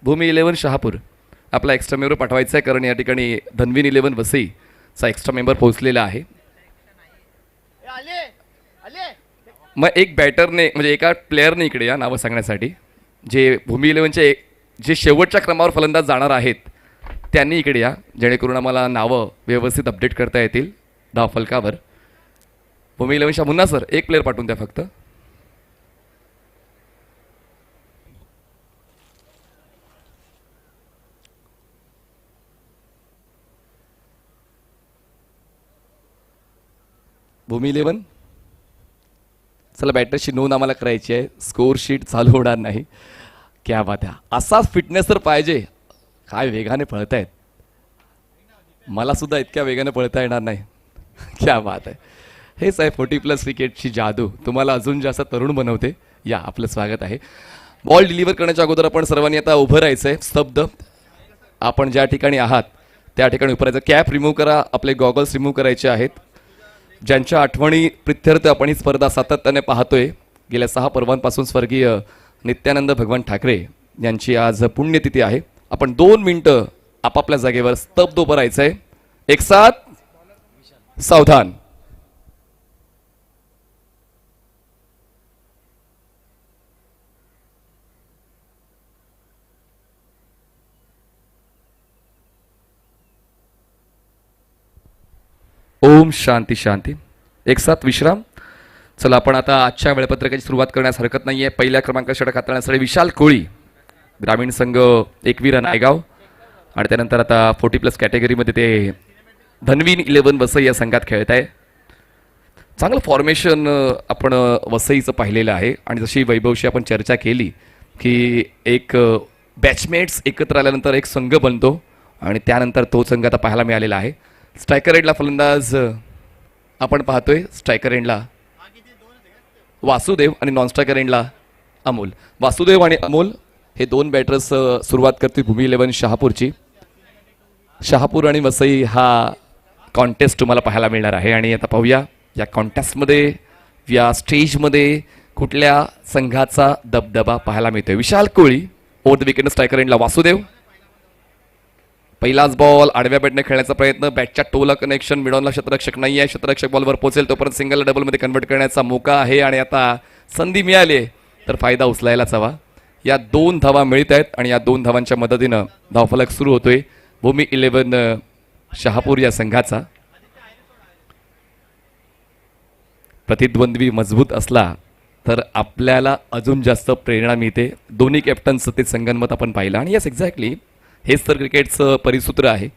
भूमी 11 शहापूर आपला extra member पाठवायचा आहे, कारण या ठिकाणी धनवीन 11 वसईचा एक्स्ट्रा मेंबर पोहोचलेला आहे. मग एक बॅटरने म्हणजे एका प्लेअरने इकडे या नावं सांगण्यासाठी, जे भूमी 11चे जे शेवटच्या क्रमावर फलंदाज जाणार आहेत त्यांनी इकडे या, जेणेकरून आम्हाला नावं व्यवस्थित अपडेट करता येतील धावफलकावर. भूमी 11च्या मुन्ना सर एक प्लेअर पाठवून द्या फक्त. भूमी 11 चला, बॅटरची नोंद आम्हाला करायची आहे, स्कोर शीट चालू होणार नाही. क्या बात आहे, असाच फिटनेस तर पाहिजे. काय वेगाने पळतायत, मला सुद्धा इतक्या वेगाने पळता येणार नाही. क्या बात आहे, हेच आहे 40+ क्रिकेटची जादू, तुम्हाला अजून जास्त तरुण बनवते. या आपलं स्वागत आहे. बॉल डिलिव्हर करण्याच्या अगोदर आपण सर्वांनी आता उभं राहायचं आहे, स्तब्ध. आपण ज्या ठिकाणी आहात त्या ठिकाणी उभं राहायचं. कॅप रिमूव्ह करा, आपले गॉगल्स रिमूव्ह करायचे आहेत. ज्यांच्या आठवणी प्रित्यर्थ आपण ही स्पर्धा सातत्याने पाहतोय, गेल्या 6 पर्वांपासून स्वर्गीय नित्यानंद भगवान ठाकरे यांची आज पुण्यतिथी आहे. आपण 2 मिनिटं आपापल्या जागेवर स्तब्ध उभं राहायचं आहे. एक साथ सावधान. ओम शांती शांती. एक साथ विश्राम. चला, आपण आता आजच्या वेळापत्रकाची सुरुवात करण्यास हरकत नाही आहे. पहिल्या क्रमांकाचा षटक हाताळण्यासाठी विशाल कोळी, ग्रामीण संघ एकवीर नायगाव, आणि त्यानंतर आता 40+ कॅटेगरीमध्ये ते धनवीन 11 वसई या संघात खेळत आहे. चांगलं फॉर्मेशन आपण वसईचं पाहिलेलं आहे, आणि जशी वैभवशी आपण चर्चा केली की एक बॅचमेट्स एकत्र आल्यानंतर एक संघ बनतो, आणि त्यानंतर तो संघ आता पाहायला मिळालेला आहे. स्ट्रायकर एंडला फलंदाज आपण पाहतोय, स्ट्रायकर एंडला वासुदेव आणि नॉन स्ट्रायकर एंडला अमोल. वासुदेव आणि अमोल हे 2 बॅटर्स सुरुवात करतील भूमी 11 शहापूरची. शहापूर आणि वसई हा कॉन्टेस्ट तुम्हाला पाहायला मिळणार आहे, आणि आता पाहूया या कॉन्टेस्टमध्ये, या स्टेजमध्ये कुठल्या संघाचा दबदबा पाहायला मिळतोय. विशाल कोळी ओव्हर द विकेट, स्ट्रायकर एंडला वासुदेव. पहिलाच बॉल आडव्या बॅटने खेळण्याचा प्रयत्न, बॅटच्या टोला कनेक्शन, मिडॉनला क्षेत्ररक्षक नाही आहे, क्षेत्ररक्षक बॉलवर पोहोचेल तोपर्यंत सिंगल डबलमध्ये कन्वर्ट करण्याचा मोका आहे, आणि आता संधी मिळाली तर फायदा उचलायलाच हवा. या 2 धावा मिळत आहेत, आणि या 2 धावांच्या मदतीनं धावफलक सुरू होतोय भूमी 11 शहापूर या संघाचा. प्रतिद्वंद्वी मजबूत असला तर आपल्याला अजून जास्त प्रेरणा मिळते. दोन्ही कॅप्टन्स ते संगनमत आपण पाहिलं, आणि यस एक्झॅक्टली हेच तर क्रिकेटचं परिसूत्र आहे.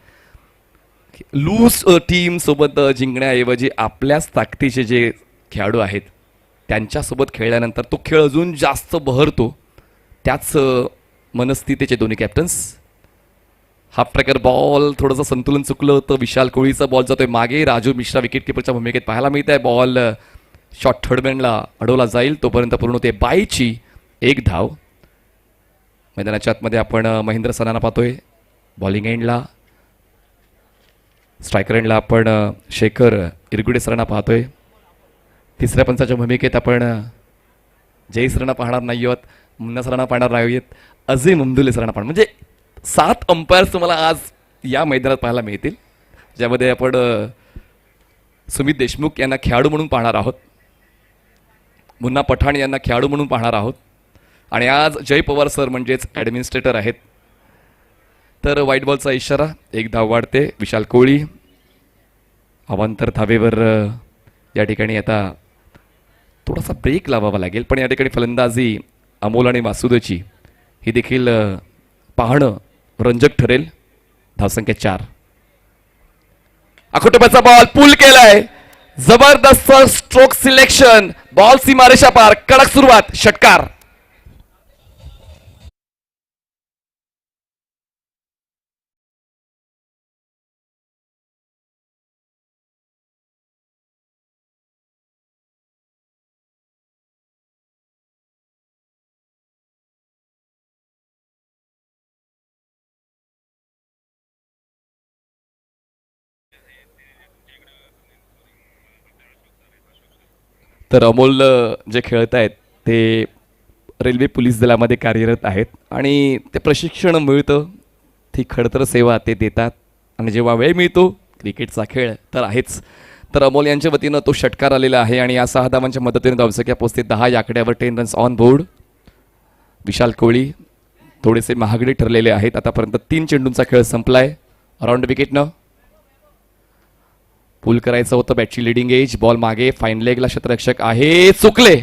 लूज टीम सोबत जिंकण्याऐवजी आपल्याच ताकदीचे जे खेळाडू आहेत त्यांच्यासोबत खेळल्यानंतर तो खेळ अजून जास्त बहरतो. त्याच मनस्थितीचे दोन्ही कॅप्टन्स. हाफ ट्रॅकर बॉल, थोडंसं संतुलन चुकलं तर विशाल कोळीचा बॉल जातोय मागे. राजू मिश्रा विकेट किपरच्या भूमिकेत पाहायला मिळत आहे. बॉल शॉर्ट थर्डमॅनला अडवला जाईल तोपर्यंत पूर्ण होते बाईची 1 धाव. मैदानाच्या आतमध्ये आपण महेंद्र सनाना पाहतोय बॉलिंग एंडला. स्ट्रायकर एंडला आपण शेखर इरगुडे सरांना पाहतोय. तिसऱ्या पंचाच्या भूमिकेत आपण जय सरांना पाहणार नाही आहोत, मुन्ना सरांना पाहणार नाही आहोत, अझीम उमदुले सरांना पाहणार. म्हणजे 7 अंपायर्स तुम्हाला आज या मैदानात पाहायला मिळतील, ज्यामध्ये आपण सुमित देशमुख यांना खेळाडू म्हणून पाहणार आहोत, मुन्ना पठाण यांना खेळाडू म्हणून पाहणार आहोत, आणि आज जय पवार सर म्हणजेच ॲडमिनिस्ट्रेटर आहेत. तर व्हाईट बॉलचा इशारा, 1 धाव वाढते. विशाल कोळी अवांतर धावेवर या ठिकाणी आता थोडासा ब्रेक लावावा लागेल, पण या ठिकाणी फलंदाजी अमोल आणि वासुदेवची ही देखील पाहणं रंजक ठरेल. धावसंख्या 4. अकोटोबाचा बॉल पूल केलाय, जबरदस्त स्ट्रोक सिलेक्शन, बॉल सीमारेषा पार, कडक सुरुवात, षटकार. तर अमोल जे खेळत आहेत ते रेल्वे पोलीस दलामध्ये कार्यरत आहेत आणि ते प्रशिक्षण मिळतं, ती खडतर सेवा ते देतात आणि जेव्हा वेळ मिळतो क्रिकेटचा खेळ तर आहेच. तर अमोल यांच्या वतीनं तो षटकार आलेला आहे आणि या 6 धावांच्या मदतीने धावसंख्या पोहोचते 10 या आकड्यावर. 10 रन्स ऑन बोर्ड. विशाल कोहली थोडेसे महागडे ठरलेले आहेत. आतापर्यंत 3 चेंडूंचा खेळ संपलाय. अराउंड विकेटनं पुल करायचं होतं बॅटची लिडिंग एज. बॉल मागे, फाईन लेगला क्षेत्ररक्षक आहे, चुकले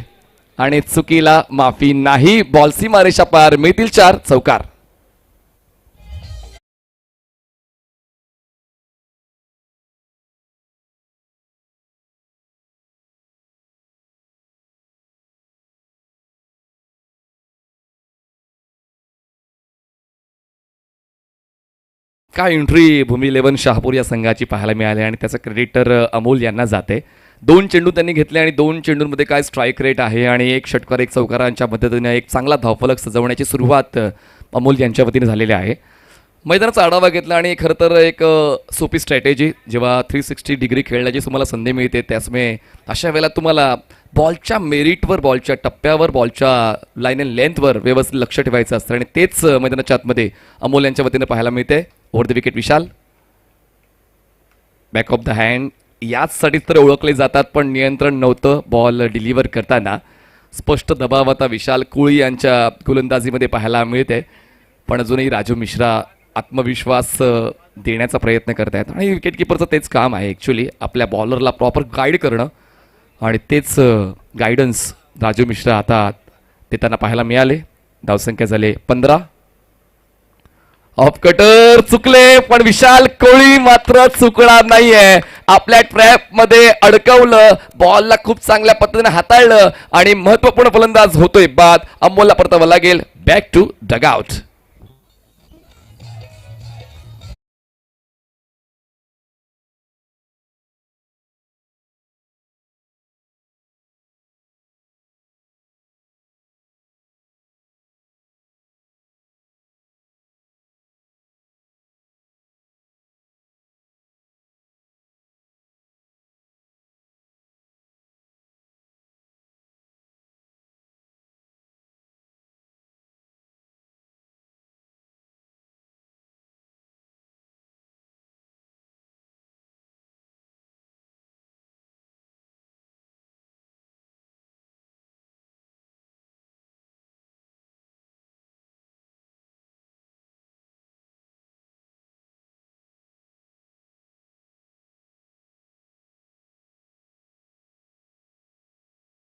आणि चुकीला माफी नाही. बॉल सीमारेषा पार, मिळतील 4. चौकार. काय एंट्री भूमी 11 शहापूर या संघाची पाहायला मिळाली आणि त्याचं क्रेडिट तर अमोल यांना जाते. 2 चेंडू त्यांनी घेतले आणि 2 चेंडूंमध्ये काय स्ट्राईक रेट आहे आणि 1 षटकार 1 चौकारांच्या मदतीने एक चांगला धावफलक सजवण्याची सुरुवात अमोल यांच्या वतीने झालेली आहे. मैदानाचा आढावा घेतला आणि खरं तर एक सोपी स्ट्रॅटेजी, जेव्हा 360 डिग्री खेळण्याची तुम्हाला संधी मिळते त्याचमुळे अशा वेळेला तुम्हाला बॉलच्या मेरिटवर, बॉलच्या टप्प्यावर, बॉलच्या लाईन अँड लेंथवर व्यवस्थित लक्ष ठेवायचं असतं आणि तेच मैदानाच्या आतमध्ये अमोल यांच्या वतीने पाहायला मिळते. Over the wicket Vishal. Back of the hand याचसाठी तर ओळखले जातात, पण नियंत्रण नव्हतं बॉल डिलिव्हर करताना. स्पष्ट दबाव आता विशाल कोहली यांच्या गोलंदाजीमध्ये पाहायला मिळते, पण अजूनही राजू मिश्रा आत्मविश्वास देण्याचा प्रयत्न करत आहेत आणि विकेट किपरचं तेच काम आहे ॲक्च्युली, आपल्या बॉलरला प्रॉपर गाईड करणं आणि तेच गायडन्स राजू मिश्रा आता देताना पाहायला मिळाले. धावसंख्या झाले 15. ऑफ कटर चुकले, पण विशाल कोहली मात्र चुकणार नाहीये. आपल्या ट्रॅप मध्ये अडकवलं, बॉलला खूप चांगल्या पद्धतीने हाताळलं आणि महत्वपूर्ण फलंदाज होतोय बाद. अमोलला परतावं लागेल बॅक टू डगआउट.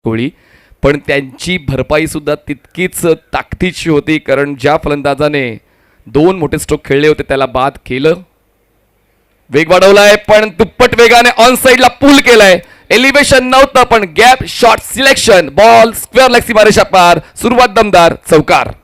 कोहली, पण त्यांची भरपाई सुद्धा तितकीच ताकदीची होती, कारण ज्या फलंदाजाने 2 मोठे स्ट्रोक खेळले होते त्याला बाद केलं. वेग वाढवलाय, पण दुप्पट वेगाने ऑन साइडला पूल केलाय. एलिव्हेशन नव्हतं, पण gap shot selection. Ball square leg सीमारेषा पार. सुरुवात दमदार. चौकार.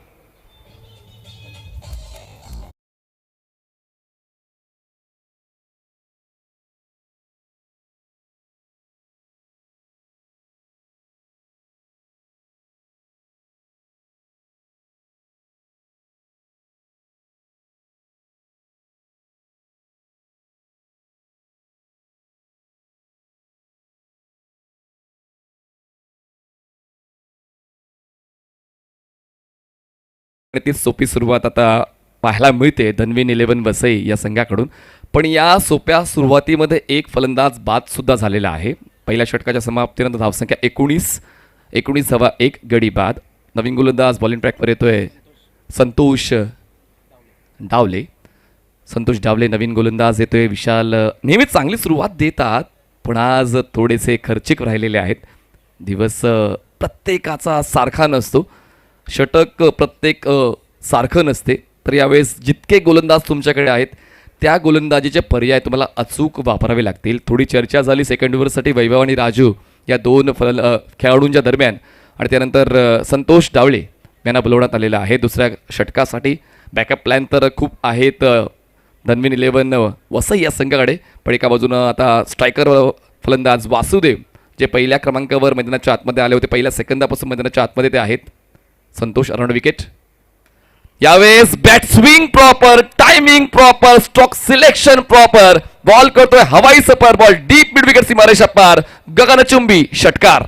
ती सोपी सुरुवात आता पाहायला मिळते धन्वीन 11 वसई या संघाकडून, पण या सोप्या सुरुवातीमध्ये एक फलंदाज बाद सुद्धा झालेला आहे. पहिल्या षटकाच्या समाप्तीनंतर धावसंख्या 19 धावा, 1 गडी बाद. नवीन गोलंदाज बॉलिंग ट्रॅकवर येतोय संतोष डावले. संतोष डावले नवीन गोलंदाज येतोय. विशाल नेहमीच चांगली सुरुवात देतात, पण आज थोडेसे खर्चिक राहिलेले आहेत. दिवस प्रत्येकाचा सारखा नसतो, षटक प्रत्येक सारखं नसते, तर यावेळेस जितके गोलंदाज तुमच्याकडे आहेत त्या गोलंदाजीचे पर्याय तुम्हाला अचूक वापरावे लागतील. थोडी चर्चा झाली सेकंड ओव्हरसाठी वैभव आणि राजू या 2 खेळाडूंच्या दरम्यान आणि त्यानंतर संतोष डावळे यांना बोलवण्यात आलेलं आहे दुसऱ्या षटकासाठी. बॅकअप प्लॅन तर खूप आहेत धन्वीन 11 वसई या संघाकडे, पण एका बाजूनं आता स्ट्रायकर फलंदाज वासुदेव जे पहिल्या क्रमांकावर मैदानाच्या आतमध्ये आले होते, पहिल्या सेकंदापासून मैदानाच्या आतमध्ये ते आहेत. Santosh around wicket. यावेळेस bat swing proper, timing proper, stroke selection proper. Ball करतोय हवाई सपर, बॉल डीप मिड विकेट सीमारेषा पार. गगनचुंबी षटकार.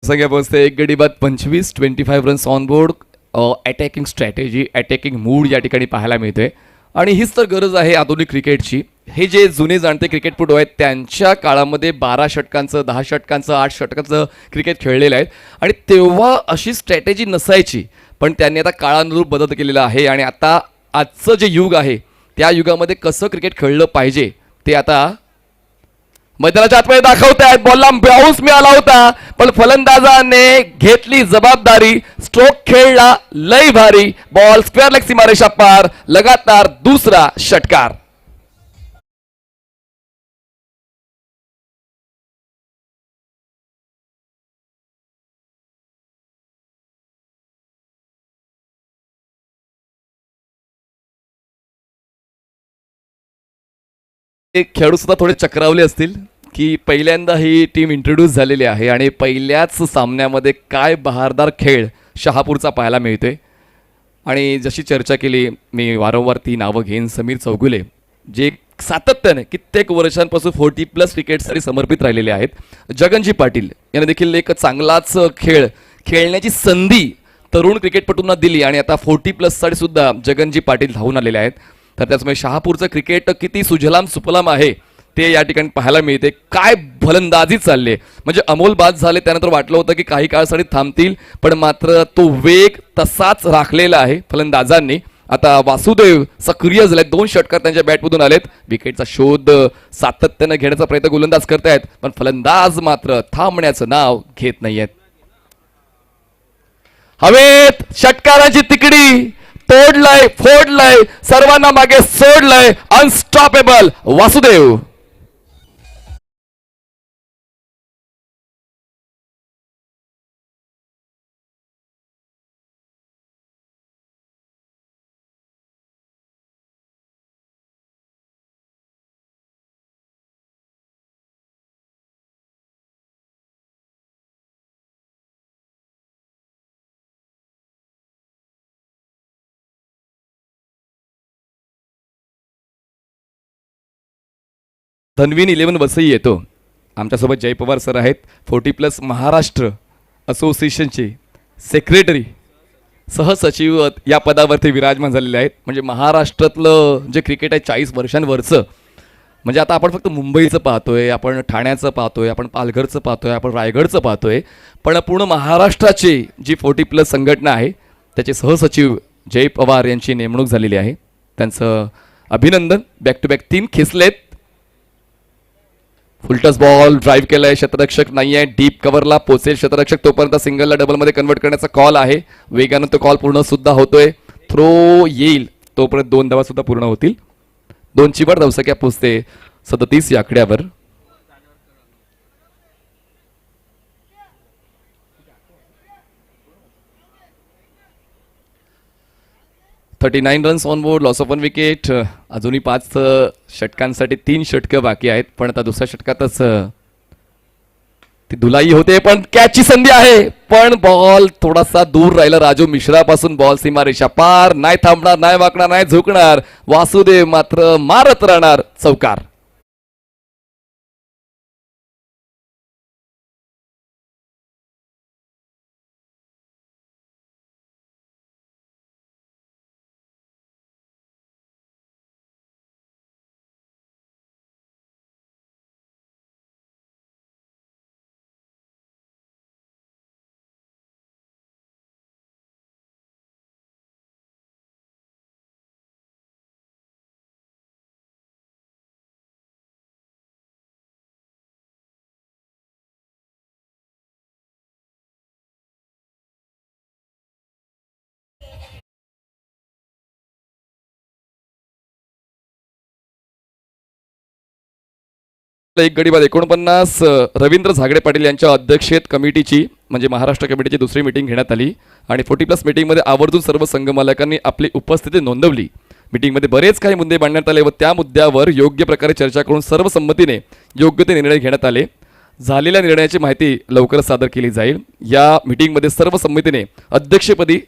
संख्या पोहोचते 1 गडी बाद 25, 25 runs on board. Attacking strategy, attacking mood या ठिकाणी पाहायला मिळते आणि हीच तर गरज आहे आधुनिक क्रिकेटची. हे जे जुने जाणते क्रिकेटपटू आहेत त्यांच्या काळामध्ये 12 षटकांचं, 10 षटकांचं, 8 षटकांचं क्रिकेट खेळलेलं आहे आणि तेव्हा अशी स्ट्रॅटेजी नसायची, पण त्यांनी आता काळानुरूप बदल केलेला आहे आणि आता आजचं जे युग आहे त्या युगामध्ये कसं क्रिकेट खेळलं पाहिजे ते आता मैदानाच्या आतमध्ये दाखवतायत. बॉलला बाउन्स मिळाला होता पण फलंदाजाने घेतली जबाबदारी, स्ट्रोक खेळला लय भारी, बॉल स्क्वेअर लेग सीमारेषा पार, लगातार दुसरा षटकार. खेळाडू सुद्धा थोडे चक्रावले असतील की पहिल्यांदा ही टीम इंट्रोड्यूस झालेली आहे आणि पहिल्याच सामन्यामध्ये काय बहारदार खेळ शहापूरचा पाहायला मिळतोय. आणि जशी चर्चा केली मी वारंवार ती नावं घेईन, समीर चौगुले जे सातत्याने कित्येक वर्षांपासून 40+ क्रिकेटसाठी समर्पित राहिलेले आहेत. जगनजी पाटील यांनी देखील एक चांगलाच खेळ खेळण्याची संधी तरुण क्रिकेटपटूंना दिली आणि आता 40+ साठी सुद्धा जगनजी पाटील धावून आलेले आहेत. तर त्याचमुळे शहापूरचं क्रिकेट किती सुजलाम सुफलाम आहे ते या ठिकाणी पाहायला मिळते. काय फलंदाजी चालले, म्हणजे अमोल बाद झाले त्यानंतर वाटलं होतं की काही काळासाठी थांबतील, पण मात्र तो वेग तसाच राखलेला आहे फलंदाजांनी. आता वासुदेव सक्रिय झाले, 2 षटकार त्यांच्या बॅटमधून आलेत. विकेटचा शोध सातत्याने घेण्याचा प्रयत्न गोलंदाज करतायत पण फलंदाज मात्र थांबण्याचं नाव घेत नाहीयेत. हवेत षटकाराची तिकडी, तोडलंय, फोडलंय, सर्वांना मागे सोडलंय, अनस्टॉपेबल वासुदेव. धन्वीन 11 वसई येतो. आमच्यासोबत जय पवार सर आहेत, 40+ महाराष्ट्र असोसिएशनचे सेक्रेटरी, सहसचिव या पदावरती विराजमान झालेले आहेत. म्हणजे महाराष्ट्रातलं जे क्रिकेट आहे 40 वर्षांवरचं, म्हणजे आता आपण फक्त मुंबईचं पाहतोय, आपण ठाण्याचं पाहतोय, आपण पालघरचं पाहतोय, आपण रायगडचं पाहतोय, पण पूर्ण महाराष्ट्राची जी 40+ संघटना आहे त्याचे सहसचिव जय पवार यांची नेमणूक झालेली आहे. त्यांचं अभिनंदन. बॅक टू बॅक 3 खेचलेत. फुलटस बॉल ड्राईव्ह केलाय, क्षेत्ररक्षक नाही आहे, डीप कव्हरला पोचेल क्षेत्ररक्षक, तोपर्यंत सिंगलला डबलमध्ये कन्वर्ट करण्याचा कॉल आहे. वेगानं तो कॉल पूर्ण सुद्धा होतोय. थ्रो येईल तोपर्यंत 2 धावा सुद्धा पूर्ण होतील. 2 चिवट धावसंख्या पोचते 37 या आकड्यावर. $39 runs on board, loss of 1 wicket. अजूनही 5 षटकांसाठी 3 षटकं बाकी आहेत, पण आता दुसऱ्या षटकातच ती धुलाई होते. पण कॅचची संधी आहे, पण बॉल थोडासा दूर राहिला राजू मिश्रापासून. बॉल सीमारेषा पार, नाही थांबणार, नाही वाकणार, नाही झुकणार. वासुदेव मात्र मारत राहणार चौकार. एक गडी बाद 49. रवींद्र झागडे पाटील यांच्या अध्यक्षतेत कमिटीची म्हणजे महाराष्ट्र कमिटीची दुसरी मीटिंग घेण्यात आली आणि 40+ मीटिंगमध्ये आवर्जून सर्व संघ मालकांनी आपली उपस्थिती नोंदवली. मीटिंगमध्ये बरेच काही मुद्दे मांडण्यात आले व त्या मुद्द्यावर योग्य प्रकारे चर्चा करून सर्वसंमतीने योग्य ते निर्णय घेण्यात आले. झालेल्या निर्णयाची माहिती लवकरच सादर केली जाईल. या मीटिंगमध्ये सर्वसंमतीने अध्यक्षपदी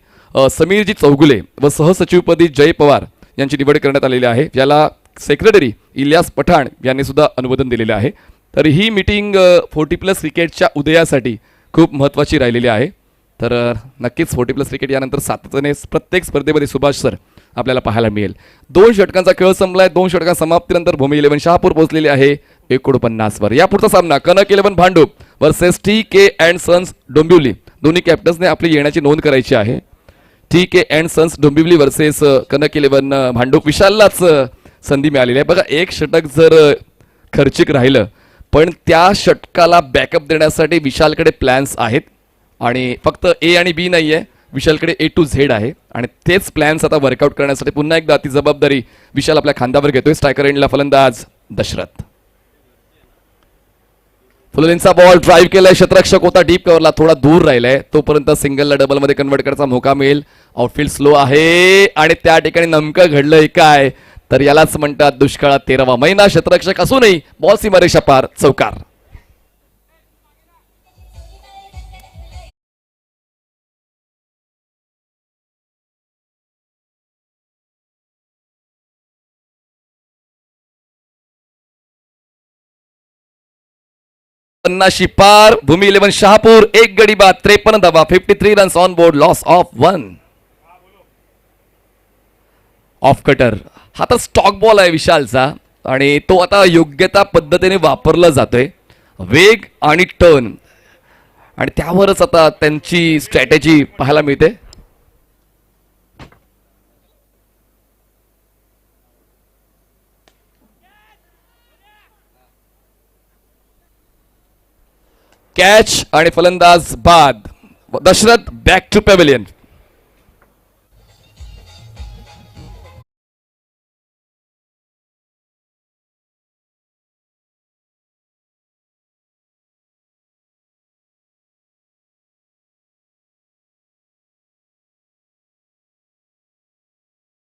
समीरजी चौगुले व सहसचिवपदी जय पवार यांची निवड करण्यात आलेली आहे. याला सेक्रेटरी इलियास पठाण यांनी सुद्धा अनुमोदन दिलेले आहे. तर ही मीटिंग 40+ क्रिकेटच्या उदयासाठी खूप महत्त्वाची राहिलेली आहे. तर नक्कीच 40+ क्रिकेट यानंतर सातत्याने प्रत्येक स्पर्धेमध्ये सुभाष सर आपल्याला पाहायला मिळेल. 2 षटकांचा खेळ संपलाय. 2 षटकां समाप्तीनंतर भूमी 11 शहापूर पोहोचलेली आहे 49 वर. या पुढचा सामना Kanak 11 Bhandup versus TK and sons Dombivli. दोन्ही कॅप्टन्सने आपली येण्याची नोंद करायची आहे. TK and sons Dombivli versus Kanak 11 Bhandup. विशाललाच संधी मिळालेली आहे. बघा, एक षटक जर खर्चिक राहिलं पण त्या षटकाला बॅकअप देण्यासाठी विशालकडे प्लॅन्स आहेत आणि फक्त A आणि B नाही आहे, विशालकडे A to Z आहे आणि तेच प्लॅन्स आता वर्कआउट करण्यासाठी पुन्हा एकदा ती जबाबदारी विशाल आपल्या खांद्यावर घेतोय. स्ट्रायकर एंडला फलंदाज दशरथ. फुललेनचा ball ball drive. क्षेत्ररक्षक होता डीप कव्हरला, थोडा दूर राहिलाय. तोपर्यंत सिंगलला डबलमध्ये कन्वर्ट करायचा मौका मिळेल. आउटफील्ड स्लो आहे आणि त्या ठिकाणी नेमकं घडलंय काय, तर यालाच म्हणतात दुष्काळात 13वा महिना. क्षेत्ररक्षक असूनही बॉल सीमारेषा पार, चौकार. पन्नाशी पार. भूमी 11 शहापूर 1 गडी बाद 53 धावा. 53 runs on board. Loss of 1. Off cutter हा तर स्टॉक बॉल आहे विशालचा आणि तो आता योग्यता पद्धतीने वापरला जातोय. वेग आणि टर्न आणि त्यावरच आता त्यांची स्ट्रॅटेजी पाहायला मिळते. कॅच आणि फलंदाज बाद. Dasharath back to pavilion.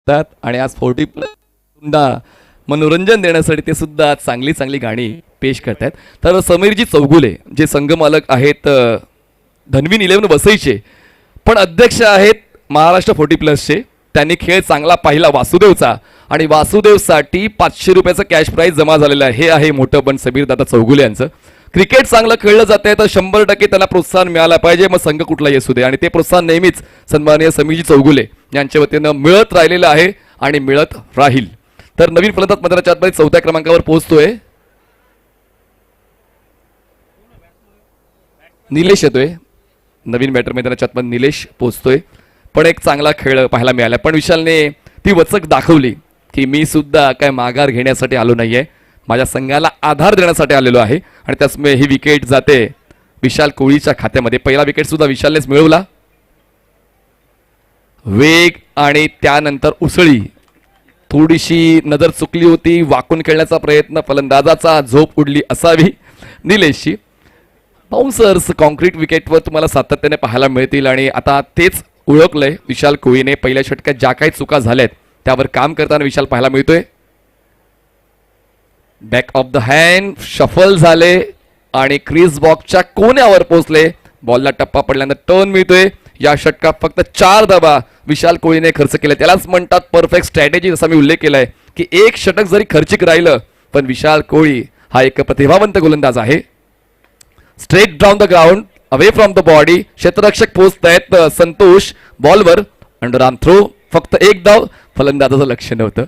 आणि आज 40+ मनोरंजन देण्यासाठी ते सुद्धा चांगली चांगली गाणी पेश करतात. तर समीरजी चौगुले जे संघमालक आहेत धनवीन 11 वसईचे पण अध्यक्ष आहेत महाराष्ट्र 40+चे. त्यांनी खेळ चांगला पाहिला वासुदेवचा आणि वासुदेवसाठी 500 रुपयाचं कॅश प्राईज जमा झालेलं आहे. हे आहे मोठं पण समीर दादा चौगुले यांचं. क्रिकेट चांगलं खेळलं जाते तर 100% त्यांना प्रोत्साहन मिळालं पाहिजे, मग संघ कुठलाही असू दे. आणि ते प्रोत्साहन नेहमीच सन्माननीय समीरजी चौगुले यांच्या वतीनं मिळत राहिलेलं आहे आणि मिळत राहील. तर नवीन फलंदाज मैदानाच्या आतमध्ये 4थ्या क्रमांकावर पोहोचतोय. निलेश येतोय. नवीन बॅटर मैदानाच्या आतमध्ये निलेश पोहोचतोय. पण एक चांगला खेळ पाहायला मिळाला. पण विशालने ती वचक दाखवली की मी सुद्धा काय माघार घेण्यासाठी आलो नाहीये, माझ्या संघाला आधार देण्यासाठी आलेलो आहे. आणि त्याचमुळे ही विकेट जाते विशाल कोळीच्या खात्यामध्ये. पहिला विकेट सुद्धा विशालनेच मिळवला. वेग आणि त्यानंतर उसळी. थोडीशी नजर चुकली होती, वाकून खेळण्याचा प्रयत्न फलंदाजाचा, झोप उडली असावी निलेशची. बाउन्सर्स कॉन्क्रीट विकेटवर तुम्हाला सातत्याने पाहायला मिळतील आणि आता तेच ओळखलंय विशाल कोळीने. पहिल्या षटकात ज्या काही चुका झाल्यात त्यावर काम करताना विशाल पाहायला मिळतोय. Back of the hand shuffle झाले आणि क्रीज बॉक्सच्या कोण्यावर पोहोचले. बॉलला टप्पा पडल्यानंतर टर्न मिळतोय. या षटकात फक्त 4 धावा विशाल कोळीने खर्च केले. त्यालाच म्हणतात परफेक्ट स्ट्रॅटेजी, जसा मी उल्लेख केलाय की एक षटक जरी खर्चिक राहिलं पण विशाल कोळी हा एक प्रतिभावंत गोलंदाज आहे. Straight down the ground away from the body. क्षेत्ररक्षक पोहोचतायत संतोष बॉलवर. Under arm throw. फक्त 1 धाव. फलंदाजाचं लक्ष नव्हतं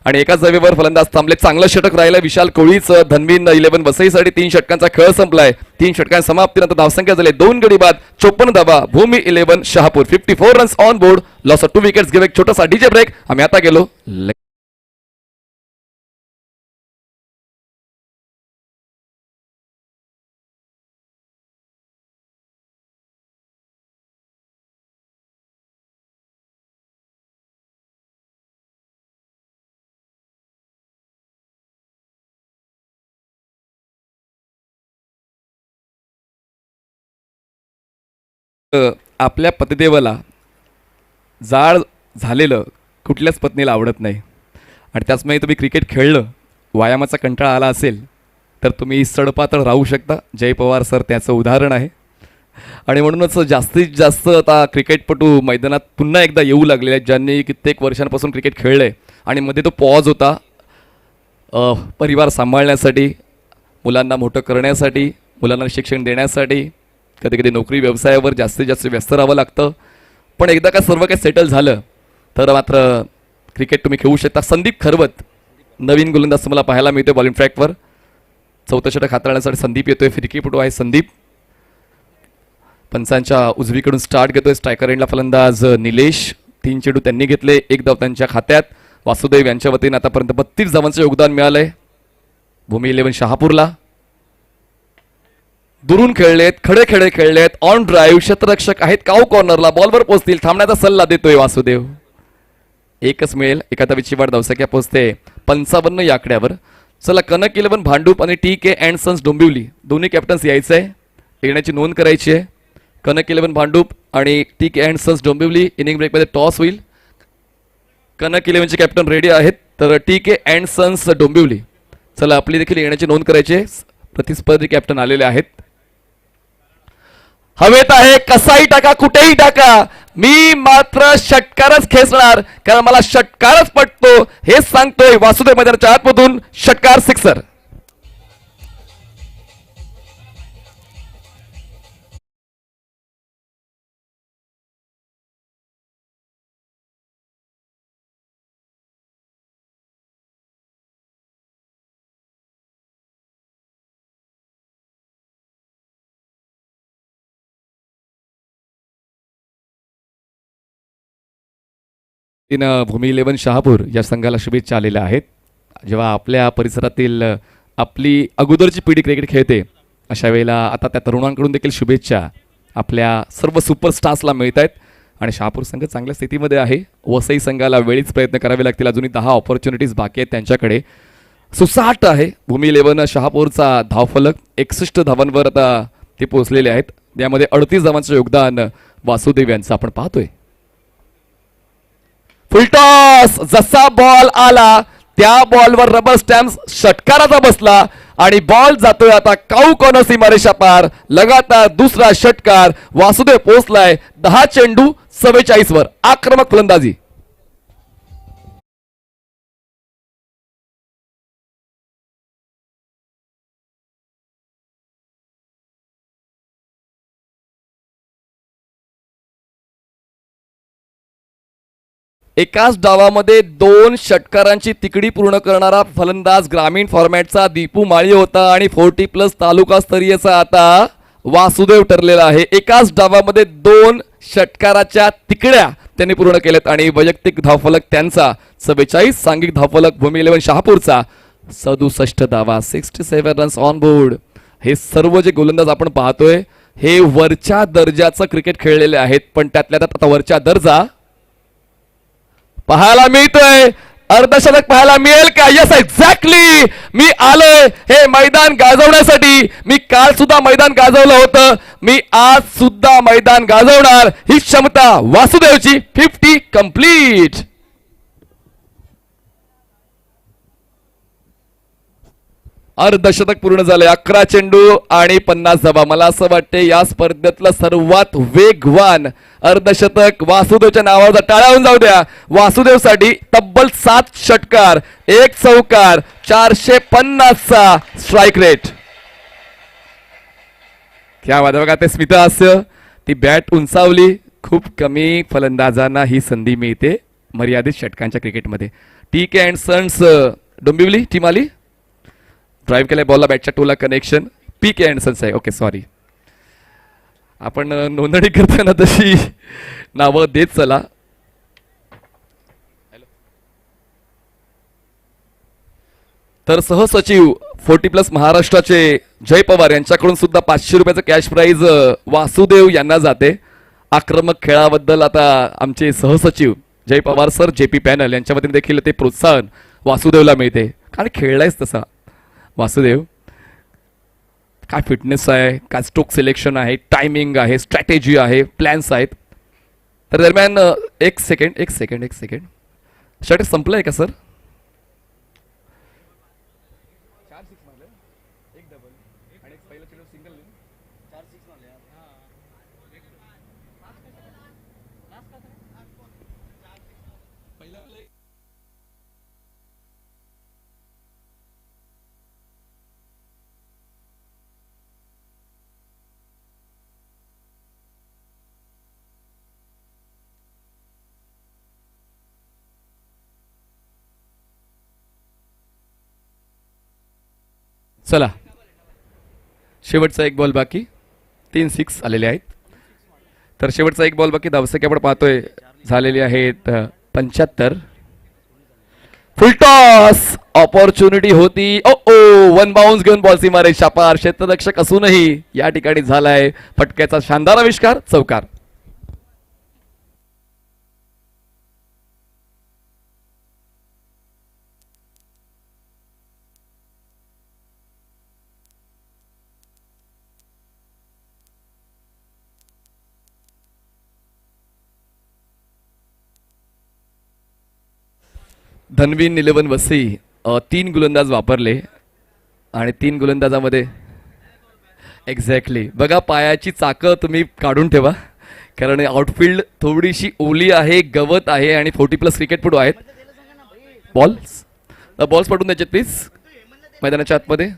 आणि एकाच जागेवर फलंदाज थांबले. चांगलं षटक राहिलं विशाल कोळीचं. धनवीन 11 वसईसाठी 3 षटकांचा खेळ संपलाय. 3 षटकांच्या समाप्तीनंतर धावसंख्या झाली 2 गडी बाद 54 धावा. भूमी 11 Shahapur 54 runs on board. Loss of 2 wickets. Give एक छोटासा डीजे ब्रेक. आम्ही आता गेलो. आपल्या पतिदेवाला जाळ झालेलं कुठल्याच पत्नीला आवडत नाही आणि त्याचमुळे तुम्ही क्रिकेट खेळलं, व्यायामाचा कंटाळा आला असेल तर तुम्ही सडपातळ राहू शकता. जय पवार सर त्याचं उदाहरण आहे. आणि म्हणूनच जास्तीत जास्त आता क्रिकेटपटू मैदानात पुन्हा एकदा येऊ लागलेले आहेत ज्यांनी कित्येक वर्षांपासून क्रिकेट खेळलंय आणि मध्ये तो पॉज होता परिवार सांभाळण्यासाठी, मुलांना मोठं करण्यासाठी, मुलांना शिक्षण देण्यासाठी. कधी कधी नोकरी व्यवसायावर जास्तीत जास्त व्यस्त राहावं लागतं, पण एकदा का सर्व काही सेटल झालं तर मात्र क्रिकेट तुम्ही खेळू शकता. संदीप खरवत नवीन गोलंदाज तुम्हाला पाहायला मिळतोय बॉलिंग ट्रॅकवर. चौथं षटक हाताळण्यासाठी संदीप येतोय. फिरकीपटू आहे संदीप. पंचांच्या उजवीकडून स्टार्ट घेतोय. स्ट्रायकर एंडला फलंदाज निलेश. 3 चेंडू त्यांनी घेतले, 1 धाव त्यांच्या खात्यात. वासुदेव यांच्या वतीने आतापर्यंत 32 धावांचं योगदान मिळालंय भूमी 11 शहापूरला. दुरून खेळलेत, खडे खेळे खेळलेत, ऑन ड्राईव्ह, क्षेत्ररक्षक आहेत, काऊ कॉर्नरला बॉलवर पोहोचतील, थांबण्याचा सल्ला देतोय वासुदेव. एकच मिळेल, एका धावेची वाढ धावसंख्या पोहोचते 55 या आकड्यावर. चला, कनक 11 भांडूप आणि TK अँड सन्स डोंबिवली दोन्ही कॅप्टन्स यायचंय, येण्याची नोंद करायची आहे. कनक 11 भांडूप आणि TK and sons Dombivli inning ब्रेकमध्ये टॉस होईल. कनक 11चे कॅप्टन रेडी आहेत, तर TK अँड सन्स डोंबिवली. चला, आपली देखील येण्याची नोंद करायची. प्रतिस्पर्धी कॅप्टन आलेले आहेत. हवेत आहे, कसाही टाका, कुठेही टाका, मी मात्र षटकारच खेचणार, कारण मला षटकारच पटतो हेच सांगतोय वासुदेव मैदानाच्या आतमधून. षटकार, सिक्सर. भूमी 11 शहापूर या संघाला शुभेच्छा आलेल्या आहेत. जेव्हा आपल्या परिसरातील आपली अगोदरची पिढी क्रिकेट खेळते अशा वेळेला आता त्या तरुणांकडून देखील शुभेच्छा आपल्या सर्व सुपरस्टार्सला मिळत आहेत. आणि शहापूर संघ चांगल्या स्थितीमध्ये आहे. वसई संघाला वेळीच प्रयत्न करावे लागतील, अजूनही 10 ऑपॉर्च्युनिटीज बाकी आहेत त्यांच्याकडे. सुसाट आहे भूमी 11 शहापूरचा धावफलक. 61 धावांवर आता ते पोहोचलेले आहेत. यामध्ये 38 धावांचं योगदान वासुदेव यांचं आपण पाहतोय. फुलटॉस, जसा बॉल आला त्या बॉलवर रबर स्टॅम्प षटकाराचा बसला आणि बॉल जातोय आता काऊ कॉर्नर सीमारेषा पार. लगातार दुसरा षटकार. वासुदेव पोहोचलाय 10 चेंडू 44 वर. आक्रमक फलंदाजी. एकाच डावामध्ये 2 षटकारांची तिकडी पूर्ण करणारा फलंदाज ग्रामीण फॉर्मॅटचा दीपू माळी होता आणि 40+ तालुका स्तरीयचा आता वासुदेव ठरलेला आहे. एकाच डावामध्ये 2 षटकाराच्या तिकड्या त्यांनी पूर्ण केल्यात आणि वैयक्तिक धावफलक त्यांचा 44. सांघिक धावफलक भूमी 11 शहापूरचा 67 धावा, 67 रन्स ऑन बोर्ड. हे सर्व जे गोलंदाज आपण पाहतोय हे वरच्या दर्जाचं क्रिकेट खेळलेले आहेत, पण त्यातल्या त्यात आता वरच्या दर्जा पाहायला मिळतोय. अर्धशतक पाहायला मिळेल का? Yes, exactly. मी आलोय हे मैदान गाजवण्यासाठी. मी काल सुद्धा मैदान गाजवलं होतं, मी आज सुद्धा मैदान गाजवणार. ही क्षमता वासुदेवची. 50 कंप्लीट. अर्धशतक पूर्ण झाले. 11 चेंडू आणि 50 धावा. मला असं वाटते या स्पर्धेतलं सर्वात वेगवान अर्धशतक वासुदेवच्या नावावर. टाळ्या होऊन जाऊ द्या वासुदेवसाठी. तब्बल 7 षटकार, 1 चौकार, 450चा स्ट्राईक रेट. क्या बात बघा, ते स्मितहास्य. ती बॅट उंचावली. खूप कमी फलंदाजांना ही संधी मिळते मर्यादित षटकांच्या क्रिकेटमध्ये. TK and sons Dombivli team आली. ड्राईव्ह केलाय बॉलला, बॅटच्या टोला कनेक्शन. PK अँड सन्स आहे. Okay, sorry. आपण नोंदणी करताना तशी नावं देत चला. तर सहसचिव 40+ महाराष्ट्राचे जय पवार यांच्याकडून सुद्धा 500 रुपयाचं कॅश प्राइज वासुदेव यांना जाते. आक्रमक खेळाबद्दल आता आमचे सहसचिव जय पवार सर, JP पॅनल यांच्या वतीने देखील ते प्रोत्साहन वासुदेवला मिळते. कारण खेळलायच तसा वासुदेव. काय फिटनेस आहे, काय स्ट्रोक सिलेक्शन आहे, टायमिंग आहे, स्ट्रॅटेजी आहे, प्लॅन्स आहेत. तर दरम्यान एक सेकंड. षटक संपलंय का सर? चला शेवटचा एक बॉल बाकी, 3 6 आलेले आहेत. तर शेवटचा एक बॉल बाकी, धावसंख्या आपण पाहतोय झालेली आहेत 75. फुलटॉस ऑपॉर्च्युनिटी होती. ओ वन बाउन्स घेऊन बॉल सीमारेषा पार. क्षेत्ररक्षक असूनही या ठिकाणी झालाय फटक्याचा शानदार आविष्कार, चौकार. धनवीन 11 वसई 3 गोलंदाज वापरले आणि 3 गोलंदाजामध्ये एक्झॅक्टली बघा, पायाची चाकं तुम्ही काढून ठेवा, कारण आउटफील्ड थोडीशी ओली आहे, गवत आहे आणि 40+ क्रिकेटपटू आहेत. बॉल्स पटून द्यायचे प्लीज मैदानाच्या आतमध्ये.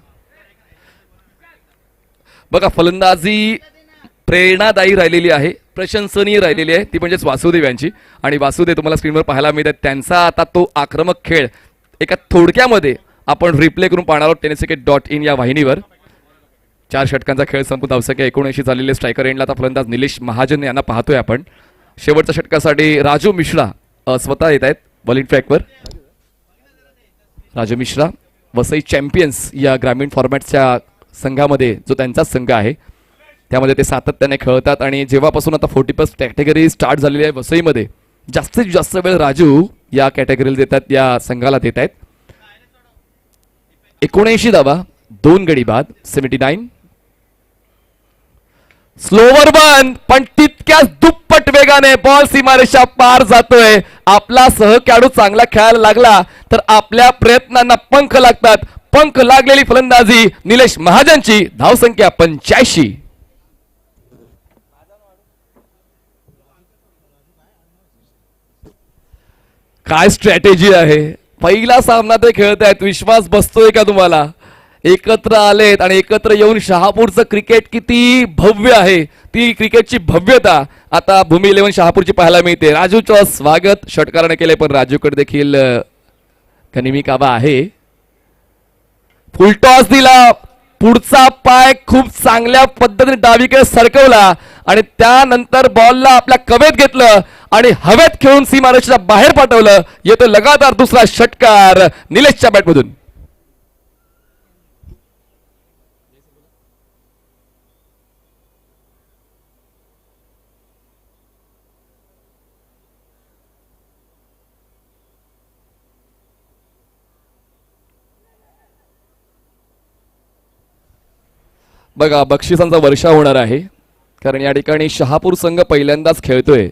बघा फलंदाजी प्रेरणादायी राहिलेली आहे, प्रशंसनीय राहिलेली आहे, ती म्हणजेच वासुदेव यांची. आणि वासुदेव तुम्हाला स्क्रीनवर पाहायला मिळतात, त्यांचा आता तो आक्रमक खेळ एका थोडक्यामध्ये आपण रिप्ले करून पाहणार आहोत tenniscricket.in या वाहिनीवर. 4 षटकांचा खेळ संपून धावसंख्या 79 झालेले. स्ट्रायकर एंडला आता फलंदाज निलेश महाजन यांना पाहतोय आपण. शेवटच्या षटकासाठी राजू मिश्रा स्वतः येत आहेत बॉलिंग ट्रॅकवर. राजू मिश्रा वसई चॅम्पियन्स या ग्रामीण फॉर्मॅटच्या संघामध्ये जो त्यांचाच संघ आहे त्यामध्ये ते सातत्याने खेळतात. आणि जेव्हापासून आता 40+ कॅटेगरी स्टार्ट झालेली आहे वसईमध्ये, जास्तीत जास्त वेळ राजू या कॅटेगरीला देतात, या संघाला देत आहेत. 79 धावा, 2 गडी बाद, 79. स्लोवर बन पण तितक्याच दुप्पट वेगाने बॉल सीमारेषा पार जातोय. आपला सहखेळाडू चांगला खेळायला लागला तर आपल्या प्रयत्नांना पंख लागतात. पंख लागलेली फलंदाजी निलेश महाजनची. धावसंख्या 85. काय स्ट्रॅटेजी आहे. पहिला सामना ते खेळत आहेत, विश्वास बसतोय का तुम्हाला? एकत्र आलेत आणि एकत्र येऊन शहापूरचं क्रिकेट किती भव्य आहे, ती क्रिकेटची भव्यता आता भूमी 11 शहापूरची पाहायला मिळते. राजूचं स्वागत षटकाराने केले, पण राजूकडे देखील गनिमी काबा आहे. फुलटॉस दिला, पुढचा पाय खूप चांगल्या पद्धतीने डावीकडे सरकवला आणि त्यानंतर बॉलला आपल्या कवेत घेतलं आणि हवेत खेळून सीमारेषेच्या बाहेर पाठवलं. येतो लगातार दुसरा षटकार निलेशच्या बॅटमधून. बघा बक्षिसांचा वर्षा होणार आहे, कारण या ठिकाणी शहापूर संघ पहिल्यांदाच खेळतोय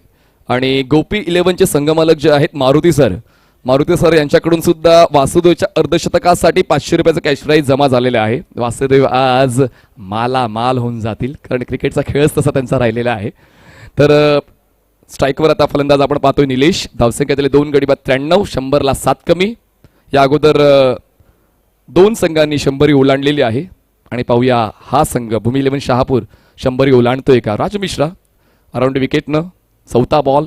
आणि गोपी 11चे संघमालक जे आहेत मारुती सर यांच्याकडून सुद्धा वासुदेवच्या अर्धशतकासाठी 500 रुपयाचं कॅश प्राईज जमा झालेलं आहे. वासुदेव आज मालामाल होऊन जातील, कारण क्रिकेटचा खेळच तसा त्यांचा राहिलेला आहे. तर स्ट्राईकवर आता फलंदाज आपण पाहतोय निलेश. धावसंख्या दिले 2 गडी बाद, 93. 100ला 7 कमी. या अगोदर 2 संघांनी 100 ओलांडलेली आहे आणि पाहूया हा संघ भूमी 11 शहापूर 100 ओलांडतोय का. राजू मिश्रा अराउंड विकेटनं. 4था बॉल.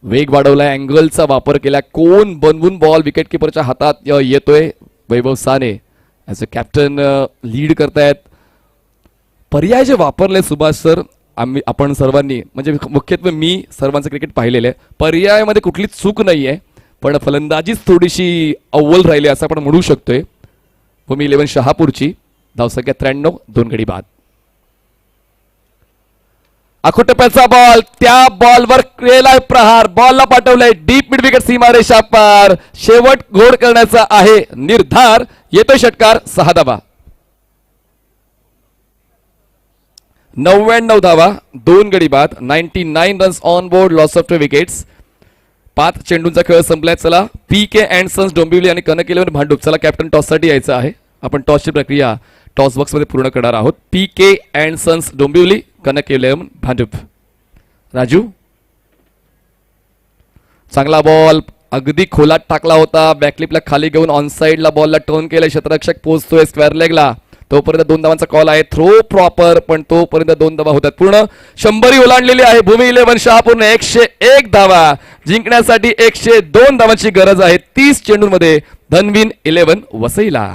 वेग वाढवलाय, अँगलचा वापर केला, कोण बनवून बॉल विकेट किपरच्या हातात येतोय. Vaibhav Sane as a captain lead करतायत. पर्याय जे वापरले सुभाष सर, आपण सर्वांनी म्हणजे मुख्यत्वे मी सर्वांचं क्रिकेट पाहिलेलं आहे, पर्यायामध्ये कुठली चूक नाही आहे, पण फलंदाजीच थोडीशी अव्वल राहिली असं आपण म्हणू शकतोय. भूमी 11 शहापूरची. धावसंख्या 93. 2 गडी बाद. आखोटप्याचा बॉल, त्या बॉलवर केलाय प्रहार, बॉलला पाठवलंय डीप मिड विकेट सीमारेषा पार. शेवट घोड करण्याचा आहे निर्धार. येतोय षटकार. 6 धावा. 99 धावा, 2 गडी बाद, 99 runs on board, loss of 2 wickets. 5 चेंडूंचा खेळ संपलाय. चला PK अँड सन्स डोंबिवली आणि कनक 11 भांडूप. चला कॅप्टन टॉससाठी यायचं आहे. आपण टॉसची प्रक्रिया टॉस बॉक्समध्ये पूर्ण करणार आहोत. PK and sons Dombivli, Kanak 11 Bhandup. Raju चांगला बॉल अगदी खोलात टाकला होता, बॅकलिपला खाली घेऊन ऑन साइडला बॉलला टर्न केलं. क्षेत्ररक्षक पोहोचतोय स्क्वेअर लेगला. तोपर्यंत 2 धावांचा कॉल आहे. थ्रो प्रॉपर, पण तोपर्यंत 2 धावा होतात. पूर्ण 100 ओलांडलेली आहे भूमी 11 शहापूरने. 101 धावा जिंकण्यासाठी 102 धावांची गरज आहे 30 चेंडूंमध्ये. धनवीन 11 वसईला.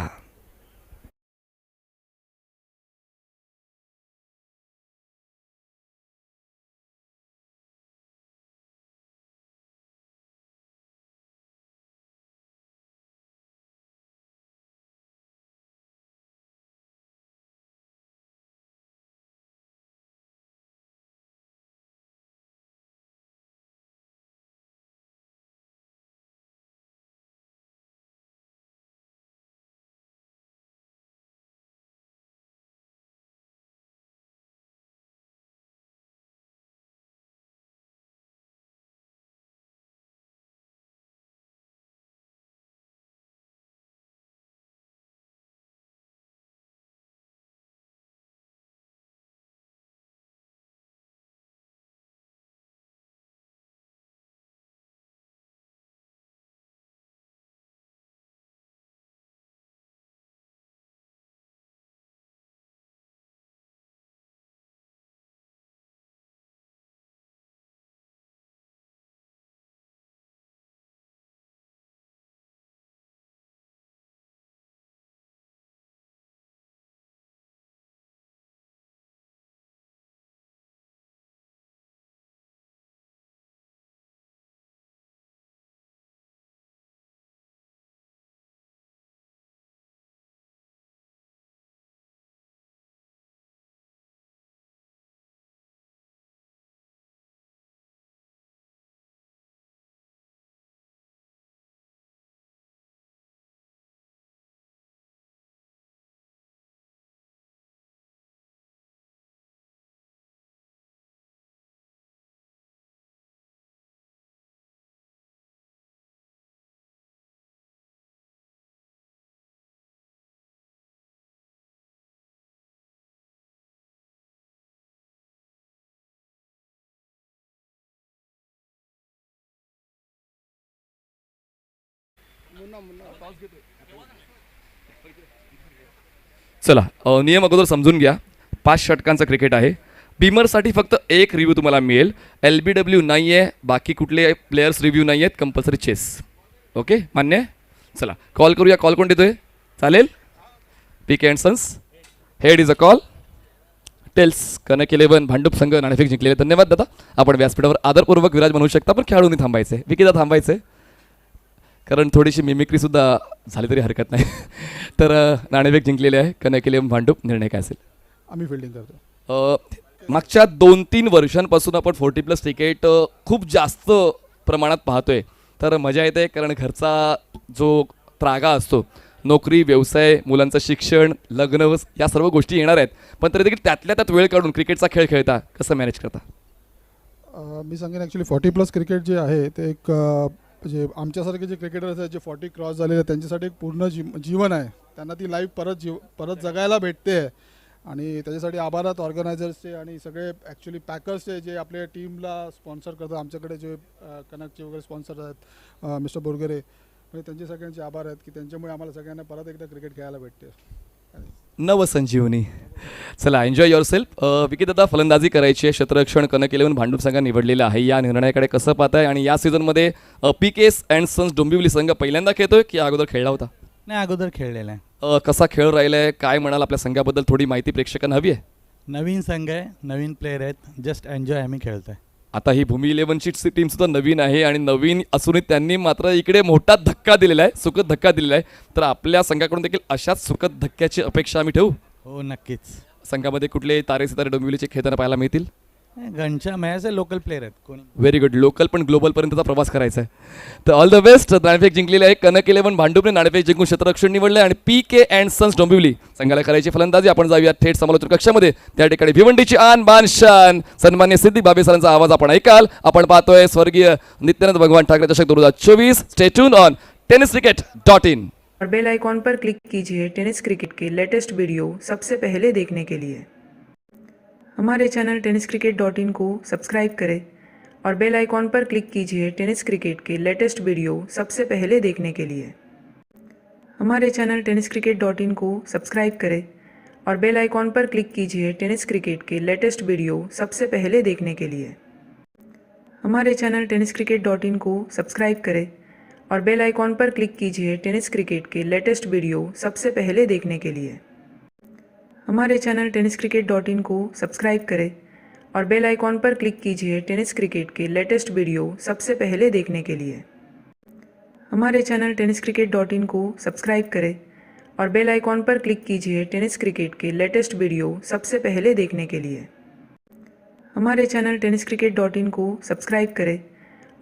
चला नियम अगोदर समजून घ्या. 5 षटकांचं क्रिकेट आहे. बीमरसाठी फक्त एक रिव्ह्यू तुम्हाला मिळेल. LBW नाही आहे, बाकी कुठले प्लेयर्स रिव्ह्यू नाही आहेत. Compulsory chess. ओके, मान्य आहे? चला कॉल करूया. कॉल कोण देतोय? चालेल. PK and sons. Head is a call. Tails Kanak 11 Bhandup संघ नाणेफेक जिंकलेले. धन्यवाद दादा. आपण व्यासपीठावर आदरपूर्वक विराज बनवू शकता, पण खेळाडूंनी थांबायचे. विकीदा थांबायचे, कारण थोडीशी मिमिक्री सुद्धा झाली तरी हरकत नाही. तर नाणेफेक जिंकलेले आहे कनक 11 भांडूप. निर्णय काय असेल? आम्ही फिल्डिंग करतो. मागच्या 2-3 वर्षांपासून आपण 40+ क्रिकेट खूप जास्त प्रमाणात पाहतोय. तर मजा येते, कारण घरचा जो त्रागा असतो, नोकरी, व्यवसाय, मुलांचं शिक्षण, लग्न, या सर्व गोष्टी येणार आहेत. पण तरी देखील त्यातल्या त्यात वेळ काढून क्रिकेटचा खेळ खेळता. कसं मॅनेज करता? मी सांगेन ॲक्च्युली 40+ क्रिकेट जे आहे ते एक म्हणजे आमच्यासारखे जे क्रिकेटर्स आहेत जे 40 क्रॉस झालेले त्यांच्यासाठी एक पूर्ण जीवन आहे. त्यांना ती लाईफ परत जगायला भेटते. आणि त्याच्यासाठी आभार आहेत ऑर्गनायझर्सचे आणि सगळे ॲक्च्युली पॅकर्सचे जे आपल्या टीमला स्पॉन्सर करतात. आमच्याकडे जे कनकचे वगैरे स्पॉन्सर आहेत, मिस्टर बोरगरे, म्हणजे त्यांचे सगळ्यांचे आभार आहेत की त्यांच्यामुळे आम्हाला सगळ्यांना परत एकदा क्रिकेट खेळायला भेटते. नवसंजीवनी. चला एन्जॉय युअर सेल्फ. विकी दादा, फलंदाजी करायची आहे. क्षेत्ररक्षण कनक 11 भांडूप संघ निवडलेला आहे. या निर्णयाकडे कसं पाहताय? आणि या सीझनमध्ये PK अँड सन्स डोंबिवली संघ पहिल्यांदा खेळतोय की अगोदर खेळला होता? नाही, अगोदर खेळलेला आहे. कसा खेळ राहिलाय? काय म्हणाल आपल्या संघाबद्दल? थोडी माहिती प्रेक्षकांना हवी आहे. नवीन संघ आहे, नवीन प्लेयर आहेत, जस्ट एन्जॉय आम्ही खेळतोय. आता ही भूमी 11ची टीम सुद्धा नवीन आहे आणि नवीन असूनही त्यांनी मात्र इकडे मोठा धक्का दिलेला आहे, सुखद धक्का दिलेला आहे. तर आपल्या संघाकडून देखील अशाच सुखद धक्क्याची अपेक्षा आम्ही ठेवू. हो, नक्कीच. संघामध्ये कुठले तारे सितारे डोंबिवलीचे खेळताना पाहायला मिळतील? घनच्या मॅचे लोकल प्लेयर आहेत कोणी. Very good. लोकल पण ग्लोबलपर्यंतचा प्रवास करायचा आहे. तर ऑल द बेस्ट. नाणेफेक जिंकलेले आहे कनक 11 भांडूपने. नाणेफेक जिंकून क्षेत्ररक्षण निवडले आणि PK अँड सन्स डोंबिवली संघाला करायची फलंदाजी. आपण जाऊया थेट समालोचन कक्षामध्ये. त्या ठिकाणी भिवंडीची आन बान शान सन्मान्य सिद्धी बाबे सरांचा आवाज आपण ऐकाल. आपण पाहतोय स्वर्गीय नित्यानंद भगवान ठाकरे चषक 2024. Stay tune on tenniscricket.in. और बेल आइकॉन पर क्लिक कीजिए टेनिस क्रिकेट के लेटेस्ट वीडियो सबसे पहले देखने के लिए. हमारे चैनल tenniscricket.in को सब्सक्राइब करें और बेल आइकॉन पर क्लिक कीजिए टेनिस क्रिकेट के लेटेस्ट वीडियो सबसे पहले देखने के लिए. हमारे चैनल tenniscricket.in को सब्सक्राइब करें और बेल आइकॉन पर क्लिक कीजिए टेनिस क्रिकेट के लेटेस्ट वीडियो सबसे पहले देखने के लिए. हमारे चैनल tenniscricket.in को सब्सक्राइब करें और बेल आइकॉन पर क्लिक कीजिए टेनिस क्रिकेट के लेटेस्ट वीडियो सबसे पहले देखने के लिए. हमारे चैनल tenniscricket.in को सब्सक्राइब करें और बेल आइकॉन पर क्लिक कीजिए टेनिस क्रिकेट के लेटेस्ट वीडियो सबसे पहले देखने के लिए. हमारे चैनल tenniscricket.in को सब्सक्राइब करें और बेल आइकॉन पर क्लिक कीजिए टेनिस क्रिकेट के लेटेस्ट वीडियो सबसे पहले देखने के लिए. हमारे चैनल tenniscricket.in को सब्सक्राइब करें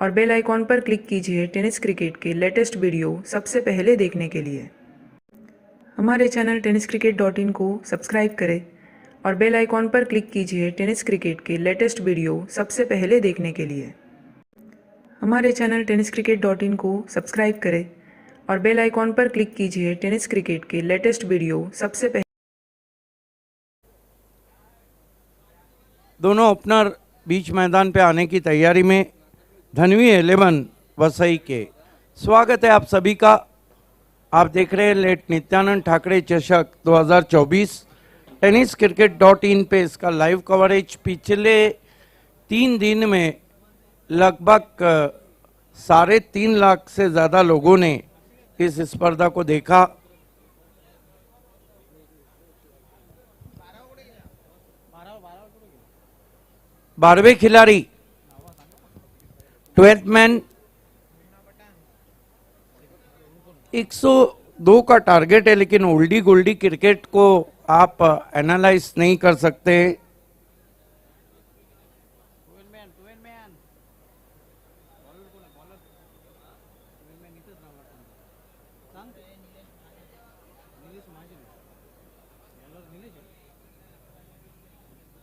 और बेल आइकॉन पर क्लिक कीजिए टेनिस क्रिकेट के लेटेस्ट वीडियो सबसे पहले देखने के लिए. हमारे चैनल tenniscricket.in को सब्सक्राइब करें और बेल आइकॉन पर क्लिक कीजिए टेनिस क्रिकेट के लेटेस्ट वीडियो सबसे पहले देखने के लिए. हमारे चैनल tenniscricket.in को सब्सक्राइब करें और बेल आइकॉन पर क्लिक कीजिए टेनिस क्रिकेट के लेटेस्ट वीडियो सबसे पहले. दोनों ओपनर बीच मैदान पे आने की तैयारी में. धनवी 11 वसई के स्वागत है आप सभी का. आप देख रहे हैं लेट नित्यानंद ठाकरे चषक 2024. tenniscricket.in पे इसका लाइव कवरेज. पिछले 3 दिन में लगभग 3.5 लाख से ज़्यादा लोगों ने इस स्पर्धा को देखा. बारहवें खिलाड़ी 12th मैन. 102 का टारगेट है, लेकिन ओल्डी गोल्डी क्रिकेट को आप एनालाइज नहीं कर सकते.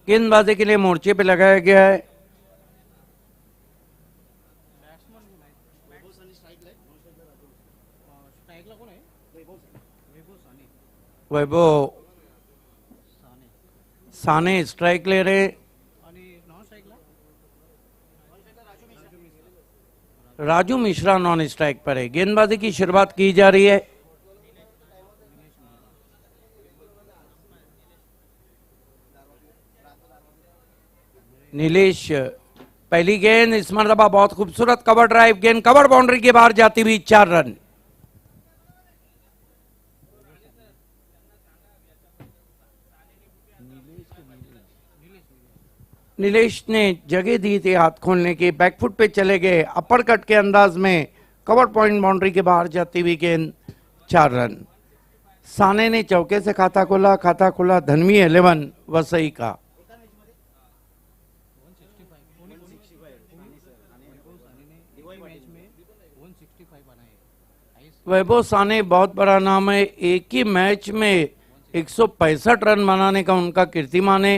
गेंदबाजी के लिए मोर्चे पे लगाया गया है. वैभव साने स्ट्राइक ले रहे. राजू मिश्रा नॉन स्ट्राइक पर है। गेंदबाजी की शुरुआत की जा रही है। नीलेश, पहली गेंद इस मरतबा बहुत खूबसूरत कवर ड्राइव गेंद, कवर बाउंड्री के बाहर जाती हुई 4 रन। नीलेश ने जगह दी थी हाथ खोलने की, बैकफुट पे चले गए, अपर कट के अंदाज में कवर पॉइंट बाउंड्री के बाहर जाती हुई गेंद 4 रन। साने ने चौके से खाता खोला धनवी 11 वसई का। वैभव साने बहुत बड़ा नाम है, एक ही मैच में 165 रन बनाने का उनका कीर्तिमान है।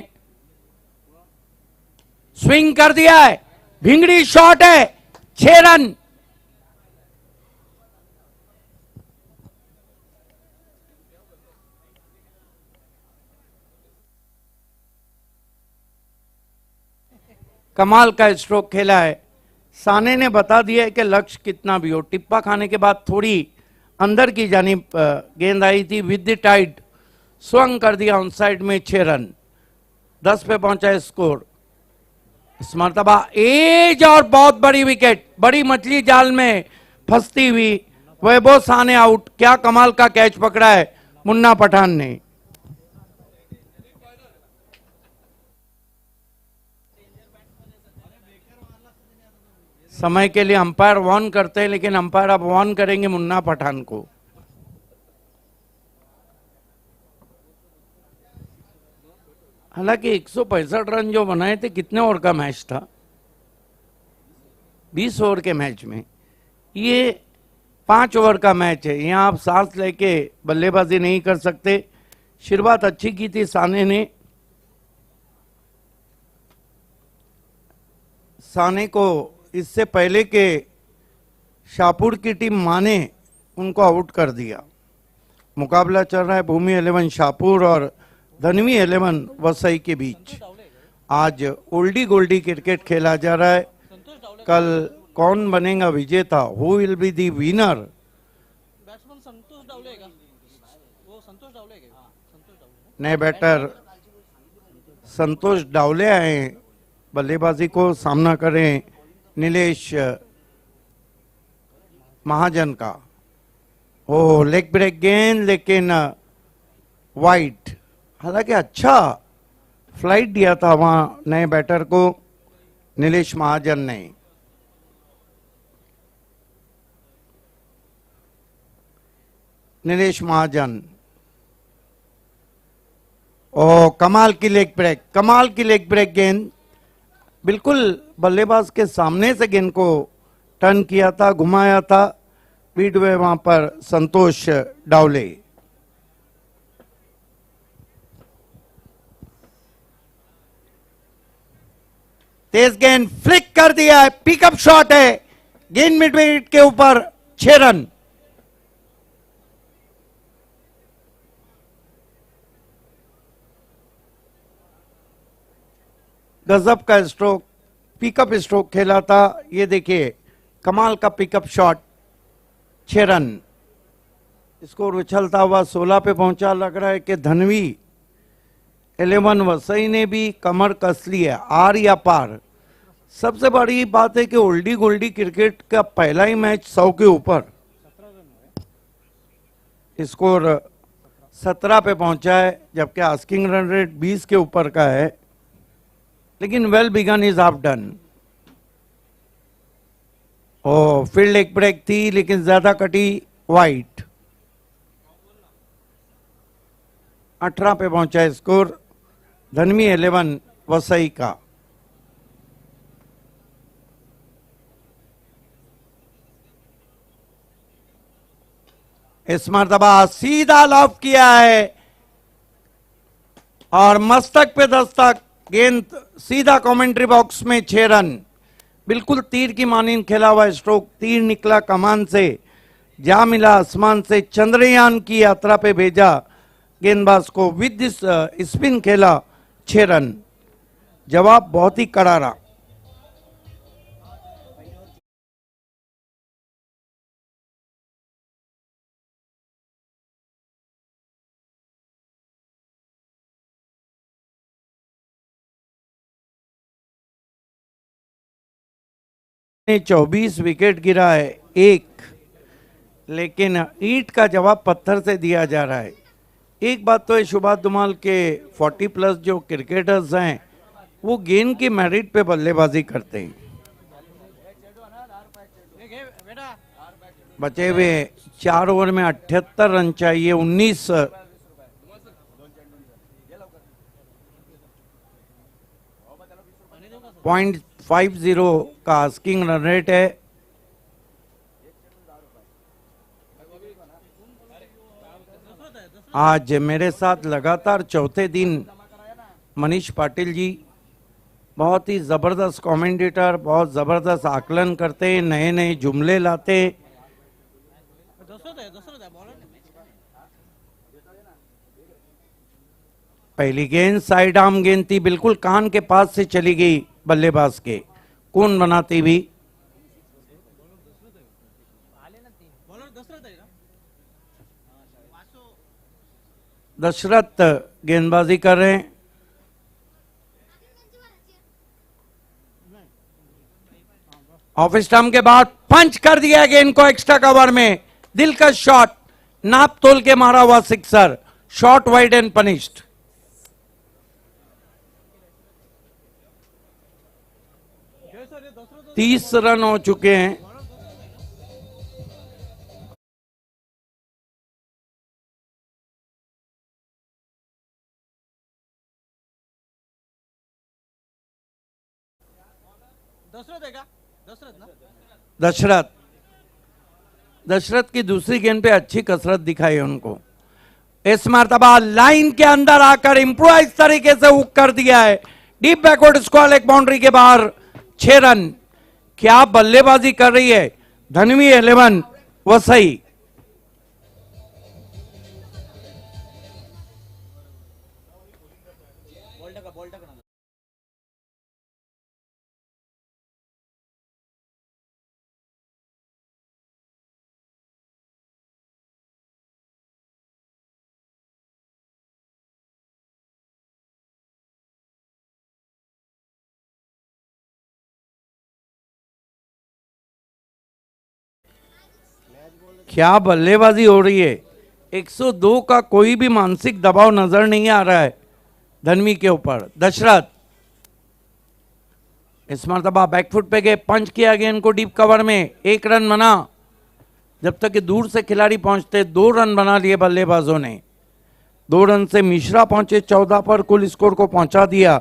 स्विंग कर दिया है, भिंगड़ी शॉट है, 6 रन। कमाल का स्ट्रोक खेला है। साने ने बता दिया है कि लक्ष्य कितना भी हो। टिप्पा खाने के बाद थोड़ी अंदर की जानिब गेंद आई थी, विद द टाइड स्वंग कर दिया ऑन साइड में, 6 रन। 10 पे पहुंचा है स्कोर। इस मरतबा एज और बहुत बड़ी विकेट, बड़ी मछली जाल में फंसती हुई वैभव साने आउट। क्या कमाल का कैच पकड़ा है मुन्ना पठान ने। समय के लिए अंपायर वार्न करते हैं, लेकिन अंपायर अब वार्न करेंगे मुन्ना पठान को। हालांकि 165 रन जो बनाए थे, कितने ओवर का मैच था? 20 ओवर के मैच में ये 5 ओवर का मैच है। यहां आप सांस लेके बल्लेबाजी नहीं कर सकते। शुरुआत अच्छी की थी साने ने। साने को इससे पहले के शाहपुर की टीम माने उनको आउट कर दिया। मुकाबला चल रहा है भूमि 11 शाहपुर और धनवी 11 वसई के बीच। आज ओल्डी गोल्डी क्रिकेट खेला जा रहा है। कल कौन बनेगा विजेता, हु विल बी दी विनर? नए बैटर संतोष डावले आए बल्लेबाजी को सामना करें नीलेश महाजन का। ओ लेग ब्रेक गेंद, लेकिन वाइड। हालांकि अच्छा फ्लाइट दिया था वहां नए बैटर को नीलेश महाजन ने। नीलेश महाजन, ओ कमाल की लेग ब्रेक, कमाल की लेग ब्रेक गेंद। बिल्कुल बल्लेबाज के सामने से गेंद को टर्न किया था, घुमाया था। बीट हुए वहां पर संतोष डावले। तेज गेंद फ्लिक कर दिया है, पिकअप शॉट है, गेंद मिड विकेट के ऊपर, 6 रन। गजब का स्ट्रोक, पिकअप स्ट्रोक खेला था। ये देखिए कमाल का पिकअप शॉट, 6 रन। स्कोर उछलता हुआ 16 पे पहुंचा। लग रहा है कि धनवी 11 वसई ने भी कमर कस ली है, आर या पार। सबसे बड़ी बात है कि ओल्डी गोल्डी क्रिकेट का पहला ही मैच 100 के ऊपर। स्कोर 17 पे पहुंचा है, जबकि आस्किंग रन रेट 20 के ऊपर का है। लेकिन well begun is half done. ओ फील्ड एक ब्रेक थी, लेकिन ज्यादा कटी वाइट। 18 पे पहुंचा है स्कोर धनवी 11 वसई का। इस मरतबा सीधा लॉफ किया है और मस्तक पे दस्तक, गेंद सीधा कमेंट्री बॉक्स में, 6 रन। बिल्कुल तीर की मानिंद खेला हुआ स्ट्रोक, तीर निकला कमान से, जा मिला आसमान से, चंद्रयान की यात्रा पे भेजा गेंदबाज को, विद स्पिन खेला, 6 रन। जवाब बहुत ही करारा। ने 24 विकेट गिरा है, एक, लेकिन ईंट का जवाब पत्थर से दिया जा रहा है। एक बात तो है सुभाष धुमाल के 40 प्लस जो क्रिकेटर्स हैं वो गेंद की मेरिट पे बल्लेबाजी करते हैं। बचे हुए 4 ओवर में 78 रन चाहिए, 19 .50 का आस्किंग रन रेट है। आज मेरे साथ लगातार चौथे दिन मनीष पाटिल जी बहुत ही ज़बरदस्त कमेंटेटर, बहुत ज़बरदस्त आकलन करते हैं, नए नए जुमले लाते हैं। पहली गेंद साइड आर्म गेंद थी, बिल्कुल कान के पास से चली गई बल्लेबाज के, कौन बनाती हुई। दशरथ गेंदबाजी कर रहे हैं। ऑफ स्टंप के बाद पंच कर दिया गेंद को एक्स्ट्रा कवर में, दिलकश शॉट, नाप तोल के मारा हुआ sixer, shot wide end punished. 30 run हो चुके हैं। दशरथ की दूसरी गेंद पे अच्छी कसरत दिखाई उनको। इस मर्तबा लाइन के अंदर आकर इंप्रोवाइज तरीके से हुक कर दिया है, डीप बैकवर्ड स्क्वायर, एक बाउंड्री के बाहर, 6 रन। क्या बल्लेबाजी कर रही है धनवी 11 वसई। क्या बल्लेबाजी हो रही है। 102 का कोई भी मानसिक दबाव नजर नहीं आ रहा है धनवी के ऊपर। दशरथ इस मरतबा बैकफुट पे गए, पंच किया गेंद को डीप कवर में, 1 रन बना। जब तक कि दूर से खिलाड़ी पहुंचते 2 रन बना लिए बल्लेबाजों ने। 2 रन से मिश्रा पहुंचे 14 पर, कुल स्कोर को पहुंचा दिया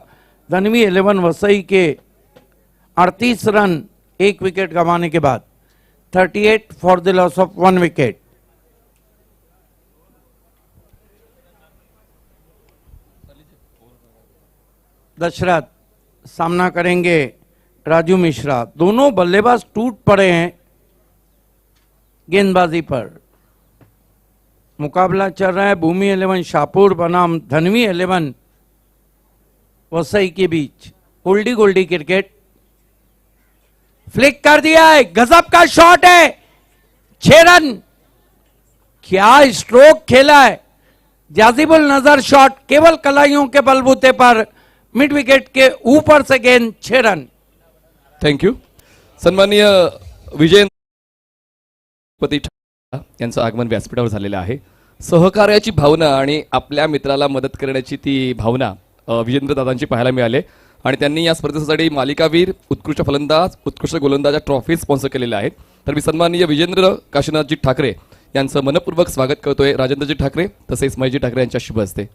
धनवी 11 वसई के 38 रन 1 विकेट गंवाने के बाद, 38 for the loss of 1 wicket. Dasharath सामना करेंगे राजू मिश्रा। दोनों बल्लेबाज टूट पड़े हैं गेंदबाजी पर। मुकाबला चल रहा है भूमि 11 शाहपुर बनाम धनवी 11 वसई के बीच। ओल्डी गोल्डी क्रिकेट। फ्लिक कर दिया है, गजब का शॉट है, 6 रन। क्या स्ट्रोक खेला है, जाजिबुल नजर शॉट, केवल कलाइयों के बलबूते पर मिड विकेट के ऊपर से गेंद, 6 रन। Thank you. सन्माननीय विजयपती यांचं आगमन व्यासपीठावर झालेलं आहे। सहकार्याची भावना आणि आपल्या मित्राला मदत करण्याची ती भावना विजेंद्र दादांची पाहायला मिळाले आणि त्यांनी या स्पर्धेसाठी मालिकावीर, उत्कृष्ट फलंदाज, उत्कृष्ट गोलंदाज ट्रॉफी स्पॉन्सर केलेल्या आहेत। तर मी सन्माननीय विजेंद्र काशीनाथजी ठाकरे यांचं मनपूर्वक स्वागत करतोय। राजेंद्रजी ठाकरे तसेच महेशजी ठाकरे यांच्या शुभ हस्ते।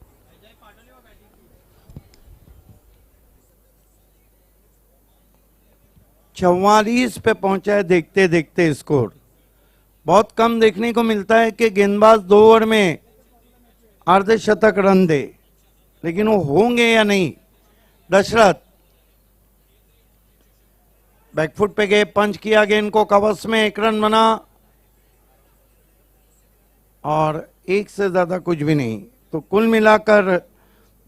44 पे पहुंचा है देखते देखते स्कोर। बहुत कम देखने को मिलता है कि गेंदबाज 2 ओवर में अर्धशतक रन दे, लेकिन वो होंगे या नहीं। दशरथ बैकफुट पे गए, पंच किया गेंद को कवच में, 1 रन बना और 1 से ज्यादा कुछ भी नहीं। तो कुल मिलाकर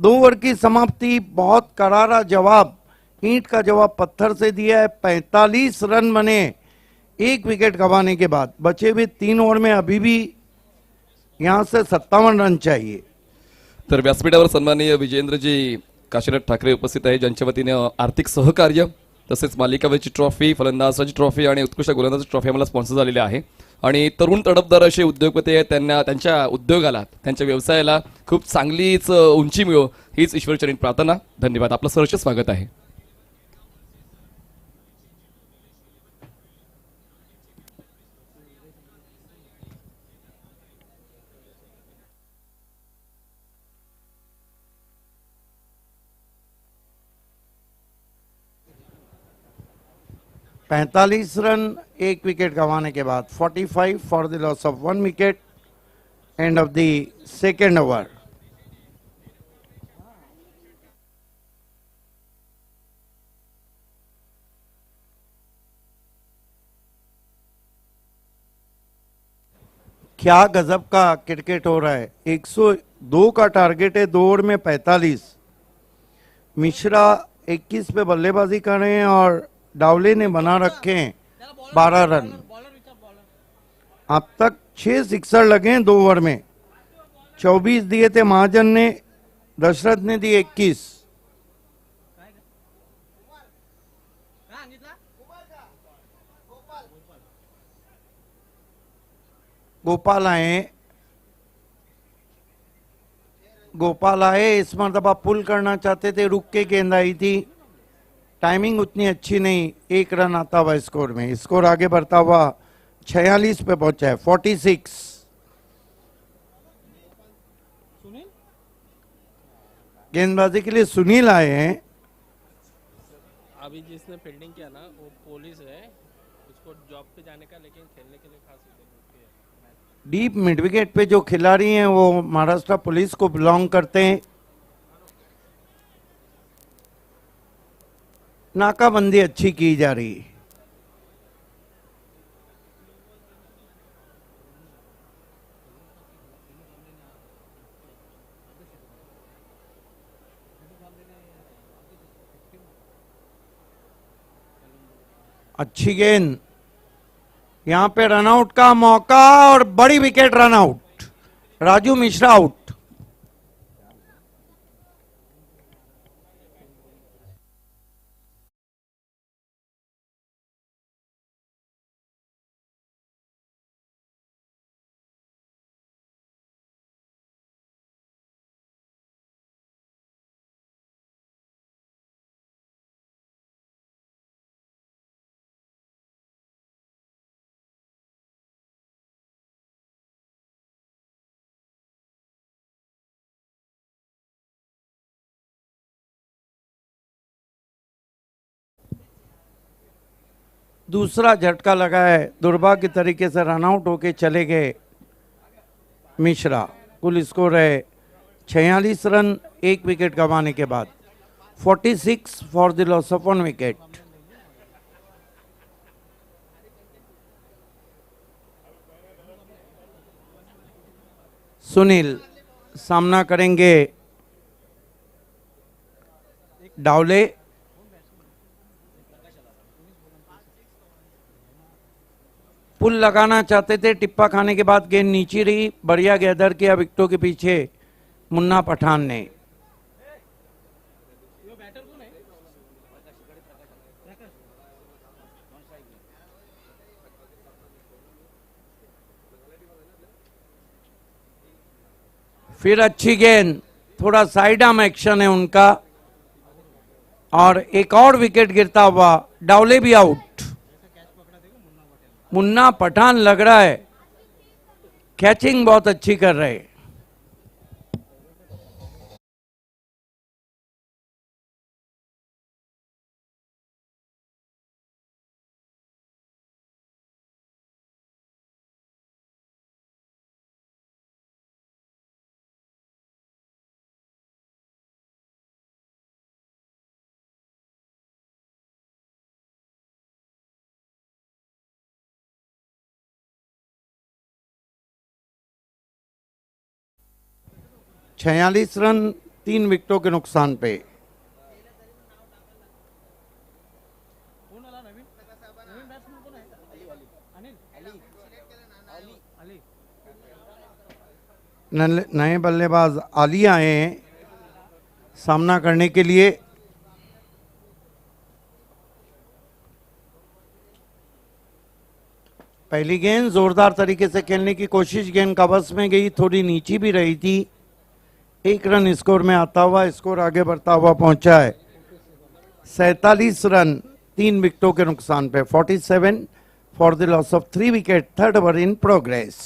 2 ओवर की समाप्ति, बहुत करारा जवाब, ईंट का जवाब पत्थर से दिया है। 45 रन बने 1 विकेट गंवाने के बाद। बचे हुए 3 ओवर में अभी भी यहां से 57 रन चाहिए। तर व्यासपीठावर सन्माननीय विजेंद्रजी काशीनाथ ठाकरे उपस्थित आहे, ज्यांच्या वतीने आर्थिक सहकार्य तसेच मालिकावीरची ट्रॉफी, फलंदाजाची ट्रॉफी आणि उत्कृष्ट गोलंदाजाची ट्रॉफी आम्हाला स्पॉन्सर झालेली आहे. आणि तरुण तडफदार असे उद्योगपती आहेत, त्यांना त्यांच्या उद्योगाला, त्यांच्या व्यवसायाला खूप चांगलीच उंची मिळो हीच ईश्वरचरणी प्रार्थना. धन्यवाद. आपलं सहर्ष स्वागत आहे. पैंतालीस रन, एक विकेट गंवाने के बाद 45 for the loss of 1 wicket. End of the second over. क्या गजब का क्रिकेट हो रहा है. 102 का टारगेट है, 2 ओवर में 45. मिश्रा 21 पे बल्लेबाजी कर रहे हैं और डावले ने बना रखे हैं 12 रन. अब तक 6 सिक्सर लगे हैं 2 ओवर में. 24 दिए थे महाजन ने, दशरथ ने दिए 21. गोपाल आए इस मरतबा पुल करना चाहते थे, रुक के गेंद आई थी, टाइमिंग उतनी अच्छी नहीं. 1 रन आता हुआ स्कोर में. स्कोर आगे बढ़ता हुआ 46 पे पहुंचा है. 46. गेंदबाजी के लिए सुनील आए हैं. अभी जिसने फील्डिंग किया ना वो पुलिस है, उसको जॉब पे जाने का, लेकिन खेलने के लिए खास है. डीप मिड विकेट पे जो खिलाड़ी हैं वो महाराष्ट्र पुलिस को बिलोंग करते हैं. नाकाबंदी अच्छी की जा रही है. अच्छी गेंद. यहां पे रनआउट का मौका और बड़ी wicket run out. Raju Mishra out. दूसरा झटका लगा है. दुर्भाग्य तरीके से रनआउट होके चले गए मिश्रा. कुल स्कोर है 46 रन, 1 विकेट गंवाने के बाद. 46 for the loss of 1 wicket. Sunil सामना करेंगे डावले. पुल लगाना चाहते थे, टिप्पा खाने के बाद गेंद नीचे रही. बढ़िया गैदर किया विकेटों के पीछे मुन्ना पठान ने. फिर अच्छी गेंद, थोड़ा साइड आर्म एक्शन है उनका और एक और विकेट गिरता हुआ. डावले भी आउट. मुन्ना पठान लग रहा है कैचिंग बहुत अच्छी कर रहे. छियालीस रन 3 विकेटों के नुकसान पे. नए बल्लेबाज आली आए हैं सामना करने के लिए. पहली गेंद जोरदार तरीके से खेलने की कोशिश, गेंद कवच में गई, थोड़ी नीची भी रही थी। 1 रन स्कोर में आता हुआ स्कोर आगे बढ़ता हुआ पहुंचा है 47 रन 3 विकेटों के नुकसान पे। 47 for the loss of 3 wicket, third over in progress.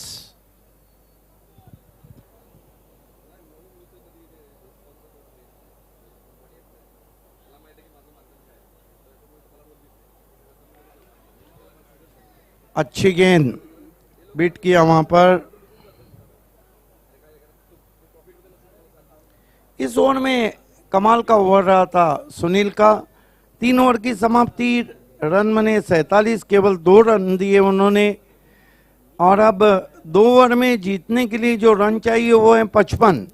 अच्छी गेंद बीट किया वहां पर। इस ओवर में कमाल का ओवर रहा था सुनील का। 3 ओवर की समाप्ति, रन बने 47, केवल 2 रन दिए उन्होंने। और अब 2 ओवर में जीतने के लिए जो रन चाहिए वो है 55।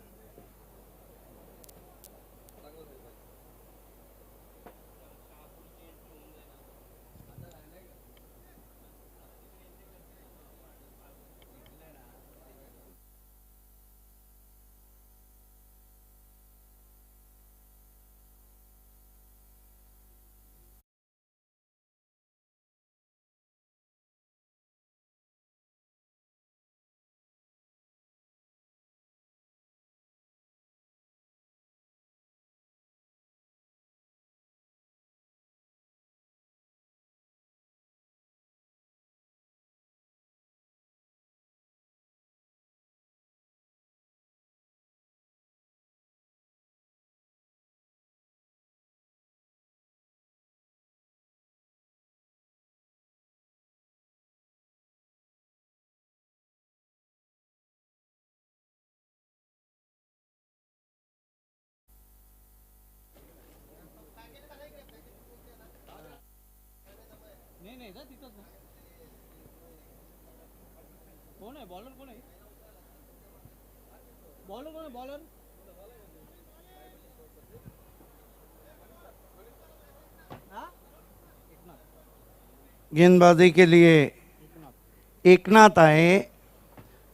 गेंदबाजी के लिए एकनाथ आए।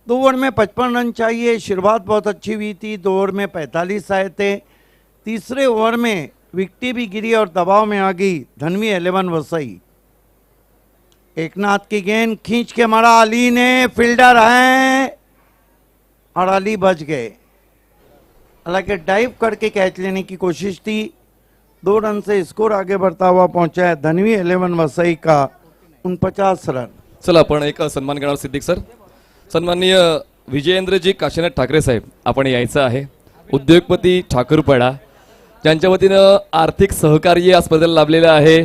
2 ओवर में 55 रन चाहिए। शुरुआत बहुत अच्छी हुई थी, 2 ओवर में 45 आए थे। तीसरे ओवर में विकेट भी गिरी और दबाव में आ गई धनवी 11 वसई। एकनाथ की गेंद खींच के मारा अली ने, फील्डर है और अली बच गए। हालांकि डाइव करके कैच लेने की कोशिश थी। 2 रन से स्कोर आगे बढ़ता हुआ पहुंचा है धनवी 11 वसई का 49 रन। चला आपण एक सन्मान घेणार सिद्दीक सर। सन्माननीय विजयेंद्रजी काशीनाथ ठाकरे साहेब, आपण यायचं आहे। उद्योगपती ठाकूरपाडा ज्यांच्या वतीनं आर्थिक सहकार्य या स्पर्धेला लाभलेलं आहे।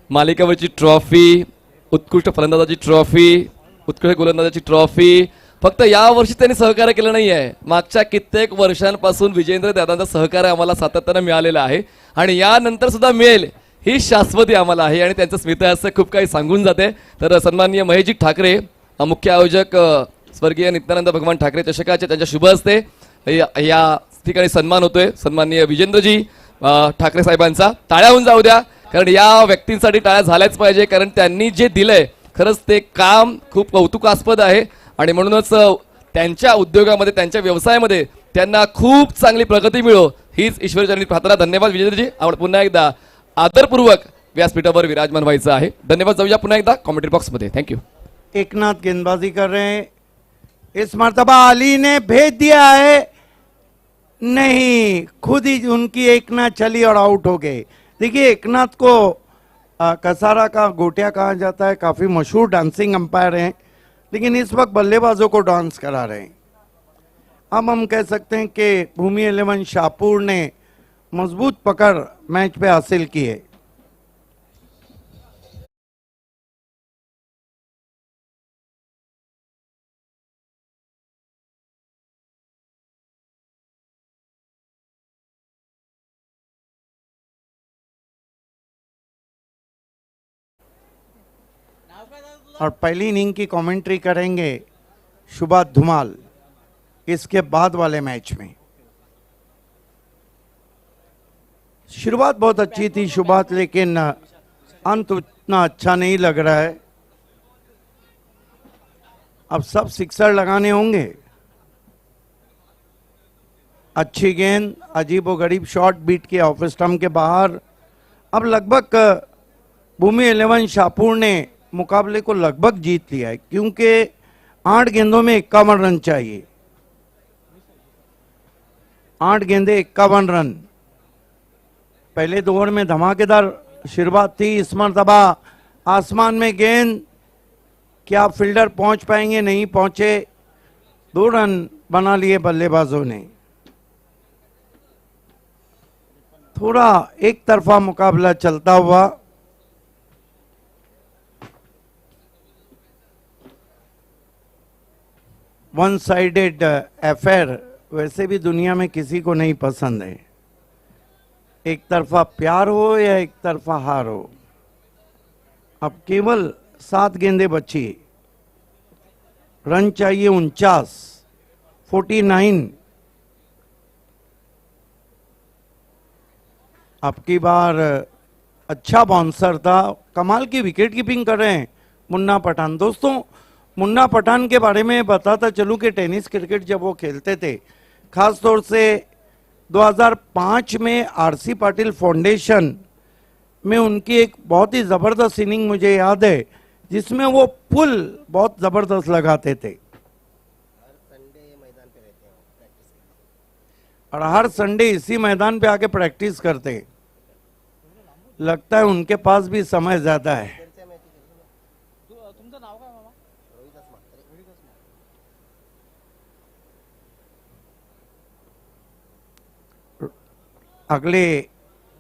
मालिकावरची ट्रॉफी, उत्कृष्ट फलंदाजाची ट्रॉफी, उत्कृष्ट गोलंदाजाची ट्रॉफी, फक्त या वर्षी त्यांनी सहकार्य केलं नाही आहे, मागच्या कित्येक वर्षांपासून विजयेंद्र दादांचं सहकार्य आम्हाला सातत्यानं मिळालेलं आहे आणि यानंतर सुद्धा मिळेल ही शाश्वती आम्हाला आहे आणि त्यांचं स्मितहास्य खूप काही सांगून जाते। तर सन्माननीय महेशजी ठाकरे, मुख्य आयोजक स्वर्गीय नित्यानंद भगवान ठाकरे चषकाचे, त्यांच्या शुभ हस्ते या ठिकाणी सन्मान होतोय सन्माननीय विजेंद्रजी ठाकरे साहेबांचा। टाळ्या होऊन जाऊ द्या, कारण या व्यक्तींसाठी टाळ्या झाल्याच पाहिजे, कारण त्यांनी जे दिलंय खरंच ते काम खूप कौतुकास्पद आहे आणि म्हणूनच त्यांच्या उद्योगामध्ये, त्यांच्या व्यवसायामध्ये त्यांना खूप चांगली प्रगती मिळो हीच ईश्वरचरणी प्रार्थना। धन्यवाद विजेंद्रजी, आपण पुन्हा एकदा आदरपूर्वक व्यासपीठावर विराजमान व्हायचं आहे। धन्यवाद। जाऊया पुन्हा एकदा कमेंट्री बॉक्स मध्ये। थँक्यू। एकनाथ गेंदबाजी कर रहे हैं। इस मर्तबा अली ने भेज दिया है, नहीं, खुद ही उनकी एकनाथ चली और आउट हो गए। देखिए एकनाथ को कसारा का गोटिया कहा जाता है, काफी मशहूर डांसिंग अंपायर हैं, लेकिन इस वक्त बल्लेबाजों को डांस करा रहे हैं। अब हम कह सकते हैं कि भूमि 11 शाहपुर ने मजबूत पकड़ मैच पे हासिल की है। और पहली इनिंग की कमेंट्री करेंगे सुभाष धुमाल इसके बाद वाले मैच में। शुरुआत बहुत अच्छी थी सुभाष, लेकिन अंत उतना अच्छा नहीं लग रहा है। अब सब सिक्सर लगाने होंगे। अच्छी गेंद, अजीबोगरीब शॉट बीट किया ऑफ स्टंप के बाहर। अब लगभग भूमि 11 शाहपुर ने मुकाबले को लगभग जीत लिया है, क्योंकि 8 गेंदों में 51 रन चाहिए। 8 गेंदे 51 रन। पहले 2 ओवर में धमाकेदार शुरुआत थी। इस मरतबा आसमान में गेंद, क्या फील्डर पहुंच पाएंगे? नहीं पहुंचे। 2 रन बना लिए बल्लेबाजों ने। थोड़ा एक तरफा मुकाबला चलता हुआ। वन साइडेड अफेयर वैसे भी दुनिया में किसी को नहीं पसंद है। एक तरफा प्यार हो या एक तरफा हार हो। अब केवल 7 गेंदें बची। रन चाहिए 49। अब की बार अच्छा बाउंसर था। कमाल की विकेट कीपिंग कर रहे हैं मुन्ना पठान। दोस्तों, मुन्ना पठान के बारे में बताता चलूं कि टेनिस क्रिकेट जब वो खेलते थे, खास तौर से 2005 में आरसी पाटिल फाउंडेशन में उनकी एक बहुत ही जबरदस्त इनिंग मुझे याद है, जिसमें वो पुल बहुत जबरदस्त लगाते थे। और हर संडे इसी मैदान पे आके प्रैक्टिस करते। लगता है उनके पास भी समय ज्यादा है। अगले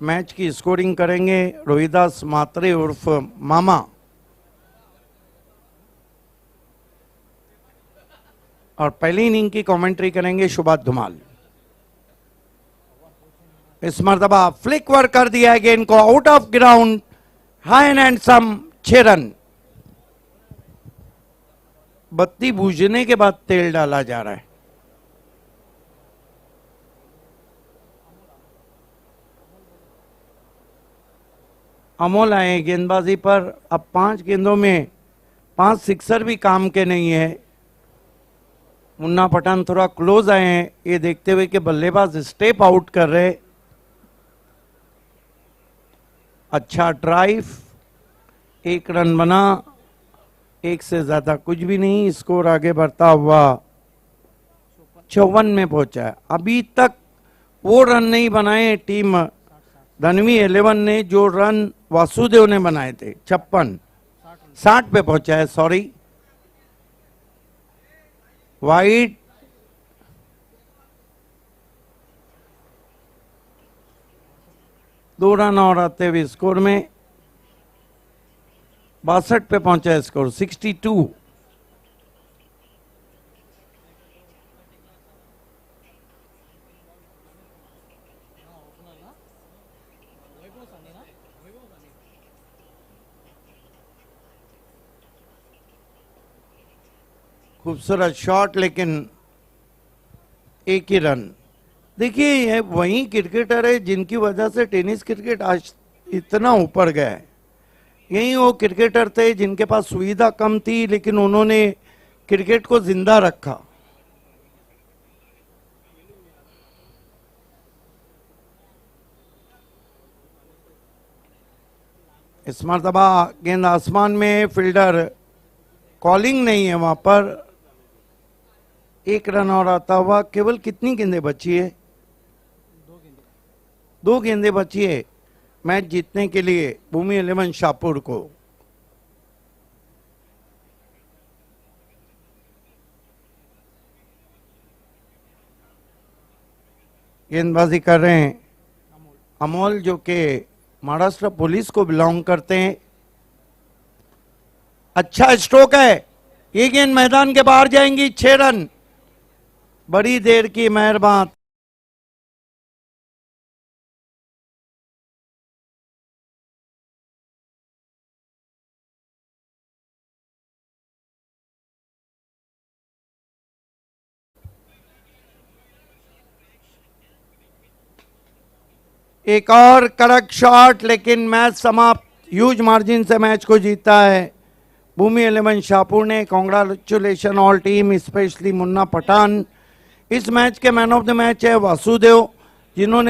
मैच की स्कोरिंग करेंगे रोहिदास मात्रे उर्फ मामा। और पहली इनिंग की कमेंट्री करेंगे शुभात धुमाल। इस मरतबा फ्लिक वर्क कर दिया है गेंद को out of ground. High and some 6 रन। बत्ती बूझने के बाद तेल डाला जा रहा है। अमोल आए गेंदबाजी पर। अब 5 गेंदों में 5 सिक्सर भी काम के नहीं है। मुन्ना पठान थोड़ा क्लोज आए हैं, ये देखते हुए कि बल्लेबाज स्टेप आउट कर रहे। अच्छा ड्राइव, 1 रन बना। 1 से ज्यादा कुछ भी नहीं। स्कोर आगे बढ़ता हुआ 54 में पहुंचा है। अभी तक वो रन नहीं बनाए टीम धनवी 11 ने जो रन वासुदेव ने बनाए थे। 60 पे पहुंचा है, सॉरी। वाइड। दो रन और आते हुए स्कोर में 62 पे पहुंचा है स्कोर 62। खूबसूरत शॉट, लेकिन एक ही रन। देखिए, ये वही क्रिकेटर है जिनकी वजह से टेनिस क्रिकेट आज इतना ऊपर गया है। यही वो क्रिकेटर थे जिनके पास सुविधा कम थी, लेकिन उन्होंने क्रिकेट को जिंदा रखा। इस मरतबा गेंद आसमान में, फील्डर कॉलिंग नहीं है वहां पर। 1 रन और आता हुआ। केवल कितनी गेंदें बची है? 2 गेंदें बची है मैच जीतने के लिए भूमि 11 शाहपुर को। गेंदबाजी कर रहे हैं अमोल, जो कि महाराष्ट्र पुलिस को बिलोंग करते हैं। अच्छा स्ट्रोक है। ये गेंद मैदान के बाहर जाएंगी। 6 रन। बड़ी देर की मेहरबान। एक और कड़क शॉट, लेकिन मैच समाप्त। ह्यूज मार्जिन से मैच को जीता है भूमि 11 शाहपुर ने। Congratulation all team, specially Munna Pathan. इस मैच के मैन ऑफ द मैच है वासुदेव, जिन्होंने